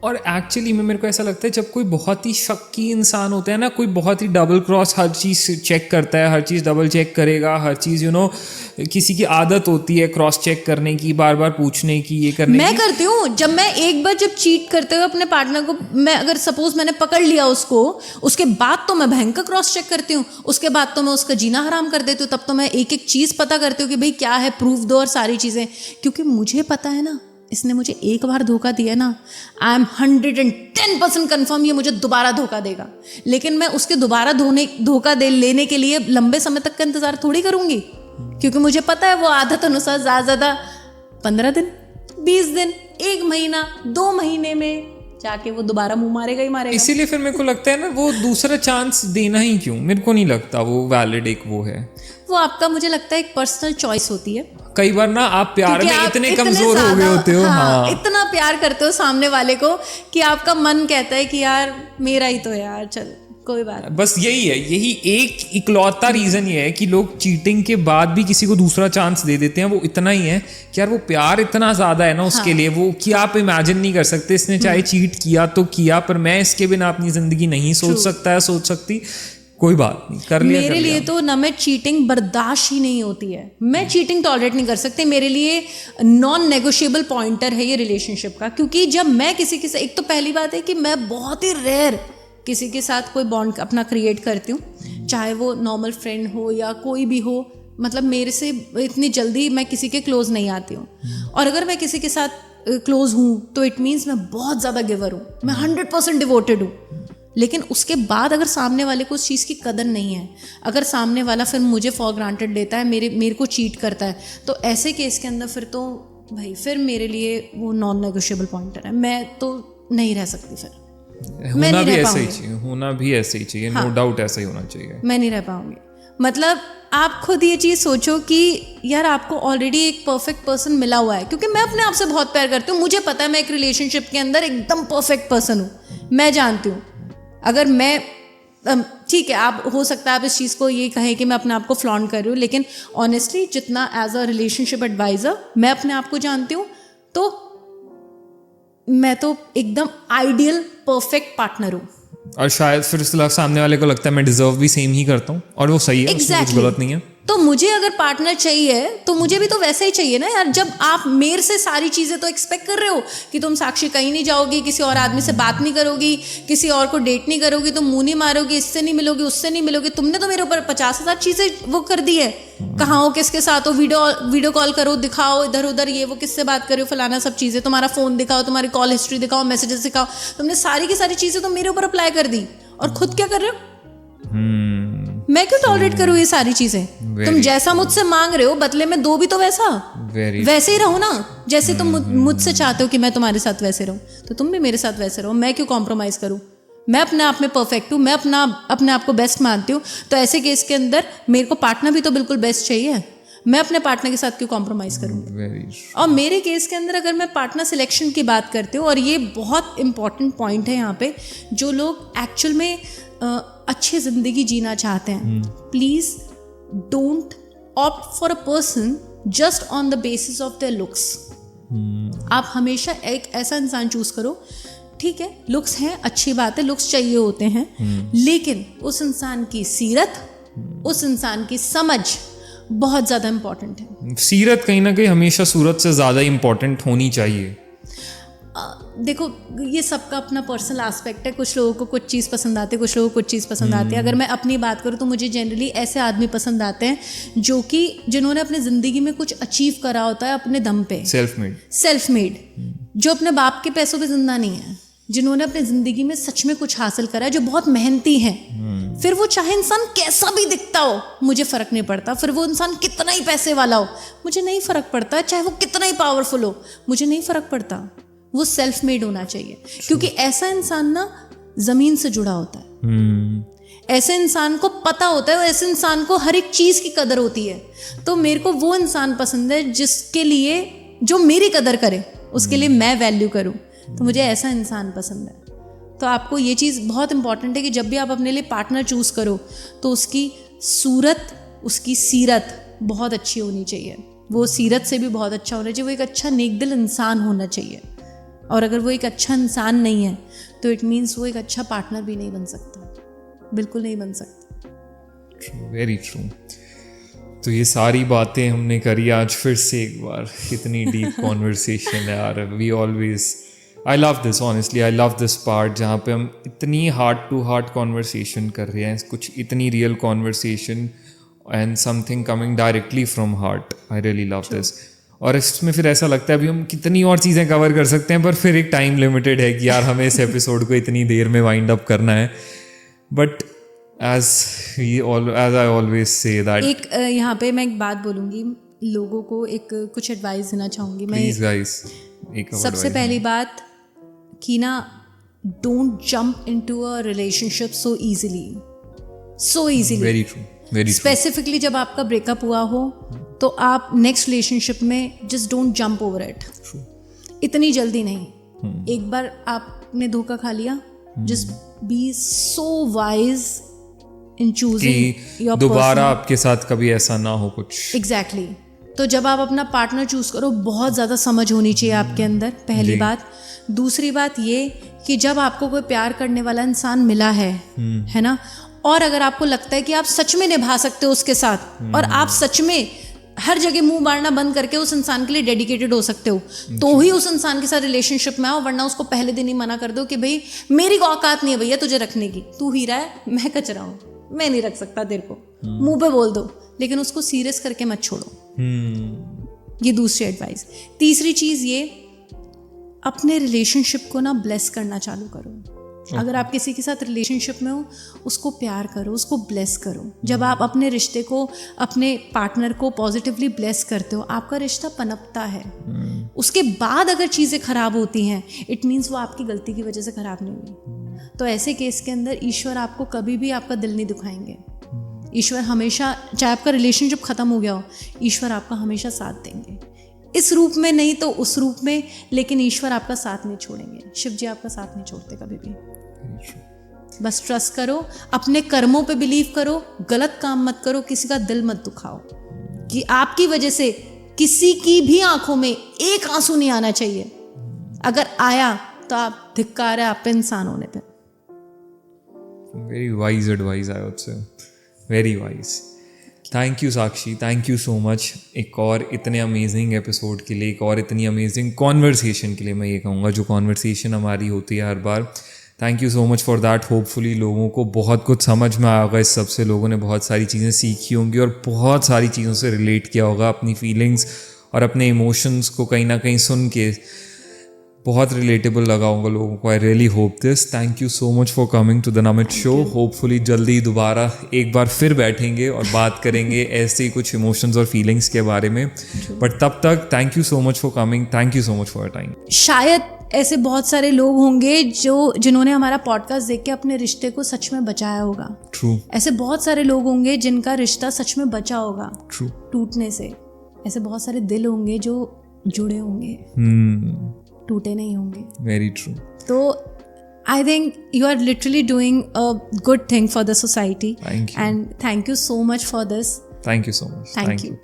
और एक्चुअली में मेरे को ऐसा लगता है जब कोई बहुत ही शक्की इंसान होता है ना, कोई बहुत ही डबल क्रॉस हर चीज़ चेक करता है, हर चीज़ डबल चेक करेगा, हर चीज़ किसी की आदत होती है क्रॉस चेक करने की, बार बार पूछने की, ये करने मैं की। करती हूँ। जब मैं एक बार जब चीट करते हुए अपने पार्टनर को, मैं अगर सपोज मैंने पकड़ लिया उसको, उसके बाद तो मैं भयंकर क्रॉस चेक करती हूँ। उसके बाद तो मैं उसका जीना हराम कर देती हूँ। तब तो मैं एक एक चीज़ पता करती हूँ कि भाई क्या है, प्रूफ दो और सारी चीज़ें, क्योंकि मुझे पता है ना इसने मुझे एक बार धोखा दिया ना, आई एम 110% कन्फर्म ये मुझे दोबारा धोखा देगा। लेकिन मैं उसके दोबारा धोखा लेने के लिए लंबे समय तक का इंतजार थोड़ी करूंगी, क्योंकि मुझे पता है वो आदत अनुसार ज़्यादा 15 दिन, 20 दिन, 1 महीना, 2 महीने में जाके वो दोबारा मुंह मारेगा ही मारेगा। इसीलिए फिर मेरे को लगता है ना वो दूसरा चांस देना ही क्यों, मेरे को नहीं लगता वो वैलिड एक वो है। वो आपका, मुझे लगता है एक पर्सनल चॉइस होती है। कई बार ना आप प्यार में इतने कमजोर हो गए होते हो, हाँ, इतना प्यार करते हो सामने वाले को कि आपका मन कहता है कि यार मेरा ही तो यार, चल कोई बात। बस यही है, यही एक इकलौता रीजन ये है कि लोग चीटिंग के बाद भी किसी को दूसरा चांस दे देते हैं। वो इतना ही है कि यार वो प्यार इतना ज्यादा है ना उसके लिए, वो कि आप इमेजिन नहीं कर सकते। इसने चाहे चीट किया तो किया, पर मैं इसके बिना अपनी जिंदगी नहीं सोच सकती। कोई बात नहीं, कर लिया। मेरे लिए तो ना, मैं चीटिंग बर्दाश्त ही नहीं होती है। मैं चीटिंग टॉलरेट नहीं कर सकती। मेरे लिए नॉन नेगोशिएबल पॉइंटर है ये रिलेशनशिप का। क्योंकि जब मैं किसी के साथ, एक तो पहली बात है कि मैं बहुत ही रेयर किसी के साथ कोई बॉन्ड अपना क्रिएट करती हूँ, चाहे वो नॉर्मल फ्रेंड हो या कोई भी हो। मतलब मेरे से इतनी जल्दी मैं किसी के क्लोज नहीं आती हूँ, और अगर मैं किसी के साथ क्लोज हूँ तो इट मीन्स मैं बहुत ज़्यादा गिवर हूँ, मैं 100% डिवोटेड हूँ। लेकिन उसके बाद अगर सामने वाले को उस चीज़ की कदर नहीं है, अगर सामने वाला फिर मुझे फॉर ग्रांटेड लेता है, मेरे को चीट करता है, तो ऐसे केस के अंदर फिर तो भाई फिर मेरे लिए वो नॉन नेगोशिएबल पॉइंटर है। मैं तो नहीं रह सकती फिर। होना भी ऐसा ही चाहिए, होना भी ऐसे ही चाहिए, नो डाउट ऐसा ही होना चाहिए। मैं नहीं रह पाऊंगी। मतलब आप खुद ये चीज़ सोचो कि यार आपको ऑलरेडी एक परफेक्ट पर्सन मिला हुआ है। क्योंकि मैं अपने आप से बहुत प्यार करती हूँ, मुझे पता है मैं एक रिलेशनशिप के अंदर एकदम परफेक्ट पर्सन हूँ। मैं जानती हूँ अगर मैं, ठीक है आप हो सकता है आप इस चीज़ को ये कहें कि मैं अपने आप को फ्लॉन्ट कर रही हूँ, लेकिन ऑनेस्टली जितना एज अ रिलेशनशिप एडवाइज़र मैं अपने आप को जानती हूँ, तो मैं तो एकदम आइडियल परफेक्ट पार्टनर हूँ। और शायद फिर सामने वाले को लगता है मैं डिजर्व भी सेम ही करता हूँ, और वो सही है, उसमें कुछ गलत नहीं है। तो मुझे अगर पार्टनर चाहिए तो मुझे भी तो वैसा ही चाहिए ना यार। जब आप मेरे से सारी चीज़ें तो एक्सपेक्ट कर रहे हो कि तुम साक्षी कहीं नहीं जाओगी, किसी और आदमी से बात नहीं करोगी, किसी और को डेट नहीं करोगी, तुम मुंह नहीं मारोगी, इससे नहीं मिलोगी, उससे नहीं मिलोगी। तुमने तो मेरे ऊपर 50,000 चीज़ें वो कर दी है, कहाँ हो, किसके साथ हो, वीडियो कॉल करो, दिखाओ इधर उधर, ये वो किससे बात कर रहे हो, फलाना सब चीज़ें, तुम्हारा फ़ोन दिखाओ, तुम्हारी कॉल हिस्ट्री दिखाओ, मैसेजेस दिखाओ। तुमने सारी की सारी चीज़ें तो मेरे ऊपर अप्लाई कर दी, और खुद क्या कर रहे हो? मैं क्यों टॉलरेट करूँ ये सारी चीजें? तुम जैसा मुझसे मांग रहे हो बदले में दो भी तो वैसा, वैसे ही रहो ना जैसे तुम मुझसे चाहते हो कि मैं तुम्हारे साथ वैसे रहूं, तो तुम भी मेरे साथ वैसे रहो। मैं क्यों कॉम्प्रोमाइज करूं? मैं अपने आप में परफेक्ट हूँ, मैं अपने आप को बेस्ट मानती हूँ, तो ऐसे केस के अंदर मेरे को पार्टनर भी तो बिल्कुल बेस्ट चाहिए। मैं अपने पार्टनर के साथ क्यों कॉम्प्रोमाइज करूँगी? और मेरे केस के अंदर अगर मैं पार्टनर सिलेक्शन की बात करती हूँ, और ये बहुत इंपॉर्टेंट पॉइंट है यहाँ पे, जो लोग एक्चुअल में अच्छी ज़िंदगी जीना चाहते हैं, please don't opt for a person just on the basis of their looks. आप हमेशा एक ऐसा इंसान चूज करो, ठीक है लुक्स हैं, अच्छी बात है, लुक्स चाहिए होते हैं, लेकिन उस इंसान की सीरत, उस इंसान की समझ बहुत ज़्यादा इम्पॉर्टेंट है। सीरत कहीं ना कहीं हमेशा सूरत से ज़्यादा इम्पॉर्टेंट होनी चाहिए। देखो ये सबका अपना पर्सनल एस्पेक्ट है, कुछ लोगों को कुछ चीज़ पसंद आती है, कुछ लोगों को कुछ चीज़ पसंद आती है। अगर मैं अपनी बात करूँ तो मुझे जनरली ऐसे आदमी पसंद आते हैं जिन्होंने अपनी ज़िंदगी में कुछ अचीव करा होता है अपने दम पे, सेल्फ मेड, जो अपने बाप के पैसों पे जिंदा नहीं है, जिन्होंने अपनी ज़िंदगी में सच में कुछ हासिल करा है, जो बहुत मेहनती हैं। फिर वो चाहे इंसान कैसा भी दिखता हो मुझे फ़र्क नहीं पड़ता, फिर वो इंसान कितना ही पैसे वाला हो मुझे नहीं फ़र्क पड़ता, चाहे वो कितना ही पावरफुल हो मुझे नहीं फ़र्क पड़ता, वो सेल्फ मेड होना चाहिए। क्योंकि ऐसा इंसान ना ज़मीन से जुड़ा होता है, ऐसे इंसान को पता होता है, ऐसे इंसान को हर एक चीज़ की कदर होती है। तो मेरे को वो इंसान पसंद है जिसके लिए, जो मेरी कदर करे, उसके लिए मैं वैल्यू करूं, तो मुझे ऐसा इंसान पसंद है। तो आपको ये चीज़ बहुत इंपॉर्टेंट है कि जब भी आप अपने लिए पार्टनर चूज़ करो तो उसकी सूरत, उसकी सीरत बहुत अच्छी होनी चाहिए, वो सीरत से भी बहुत अच्छा होना चाहिए, वो एक अच्छा नेक दिल इंसान होना चाहिए। और अगर वो एक अच्छा इंसान नहीं है तो इट मीन्स वो एक अच्छा पार्टनर भी नहीं बन सकता, बिल्कुल नहीं बन सकता। Very true. तो ये सारी बातें हमने करी आज फिर से एक बार, कितनी डीप कॉन्वर्सेशन है यार। We always, I love this, honestly I love this part जहाँ पे हम इतनी हार्ट टू हार्ट कॉन्वर्सेशन कर रहे हैं, कुछ इतनी real conversation and something coming directly from heart. I really love this. और इसमें फिर ऐसा लगता है अभी हम कितनी और चीज़ें कवर कर सकते हैं, पर फिर एक टाइम लिमिटेड है कि यार हमें इस एपिसोड को इतनी देर में वाइंड अप करना है। But as I always say that, एक यहाँ पे मैं एक बात बोलूँगी, लोगों को एक कुछ एडवाइस देना चाहूँगी मैं। Please guys, एक सबसे पहली बात कि ना, don't jump into a relationship so easily. Very true, very true. Specifically जब आपका ब्रेकअप हुआ हो तो आप नेक्स्ट रिलेशनशिप में just don't jump over it, इतनी जल्दी नहीं। एक बार आपने धोखा खा लिया, just be so wise in choosing your, दोबारा आपके साथ कभी ऐसा ना हो कुछ। एग्जैक्टली। तो जब आप अपना पार्टनर चूज करो, बहुत ज़्यादा समझ होनी चाहिए आपके अंदर, पहली बात। दूसरी बात ये कि जब आपको कोई प्यार करने वाला इंसान मिला है ना, और अगर आपको लगता है कि आप सच में निभा सकते हो उसके साथ, और आप सच में हर जगह मुंह मारना बंद करके उस इंसान के लिए डेडिकेटेड हो सकते हो, तो ही उस इंसान के साथ रिलेशनशिप में आओ, वरना उसको पहले दिन ही मना कर दो कि भाई मेरी औकात नहीं है भैया तुझे रखने की, तू हीरा है मैं कचरा हूँ, मैं नहीं रख सकता तेरे को, मुंह पे बोल दो, लेकिन उसको सीरियस करके मत छोड़ो। ये दूसरी एडवाइस। तीसरी चीज़ ये, अपने रिलेशनशिप को ना ब्लेस करना चालू करो। अगर आप किसी के साथ रिलेशनशिप में हो, उसको प्यार करो, उसको ब्लेस करो। जब आप अपने रिश्ते को, अपने पार्टनर को पॉजिटिवली ब्लेस करते हो, आपका रिश्ता पनपता है। उसके बाद अगर चीज़ें खराब होती हैं, इट मीन्स वो आपकी गलती की वजह से खराब नहीं हुई। तो ऐसे केस के अंदर ईश्वर आपको कभी भी आपका दिल नहीं दुखाएंगे। ईश्वर हमेशा, चाहे आपका रिलेशनशिप ख़त्म हो गया हो, ईश्वर आपका हमेशा साथ देंगे, इस रूप में नहीं तो उस रूप में, लेकिन ईश्वर आपका साथ नहीं छोड़ेंगे। शिव जी आपका साथ नहीं छोड़ते कभी भी। बस ट्रस्ट करो, अपने कर्मों पे बिलीव करो, गलत काम मत करो, किसी का दिल मत दुखाओ, कि आपकी वजह से किसी की भी आंखों में एक आंसू नहीं आना चाहिए। अगर आया तो आप धिक्कार है आप पे इंसान होने पे। Very wise advice, I would say very wise. Thank you Sakshi, thank you so much एक और इतने अमेजिंग एपिसोड के लिए, एक और इतनी अमेजिंग कॉन्वर्सेशन के लिए। मैं ये कहूँगा जो कॉन्वर्सेशन हमारी होती है हर बार, thank you so much for that. Hopefully लोगों को बहुत कुछ समझ में आया होगा इस सब से, लोगों ने बहुत सारी चीज़ें सीखी होंगी और बहुत सारी चीज़ों से रिलेट किया होगा, अपनी फीलिंग्स और अपने इमोशंस को कहीं ना कहीं सुन के बहुत रिलेटेबल लगा होगा लोगों को. I really hope this. Thank you so much for coming to the Namit show. Hopefully जल्दी दोबारा एक बार फिर बैठेंगे और बात करेंगे ऐसे ही कुछ इमोशंस और फीलिंग्स के बारे में. बट तब तक thank you so much for coming. Thank you so much for your time. शायद ऐसे बहुत सारे लोग होंगे जिन्होंने हमारा पॉडकास्ट देख के अपने रिश्ते को सच में बचाया होगा. ट्रू. ऐसे बहुत सारे लोग होंगे जिनका रिश्ता सच में बचा होगा ट्रू. टूटने से. ऐसे बहुत सारे दिल होंगे जो जुड़े होंगे, टूटे नहीं होंगे. Very true. तो I think you are literally doing a good thing for the society. Thank you. And thank you so much for this. Thank you so much. Thank you.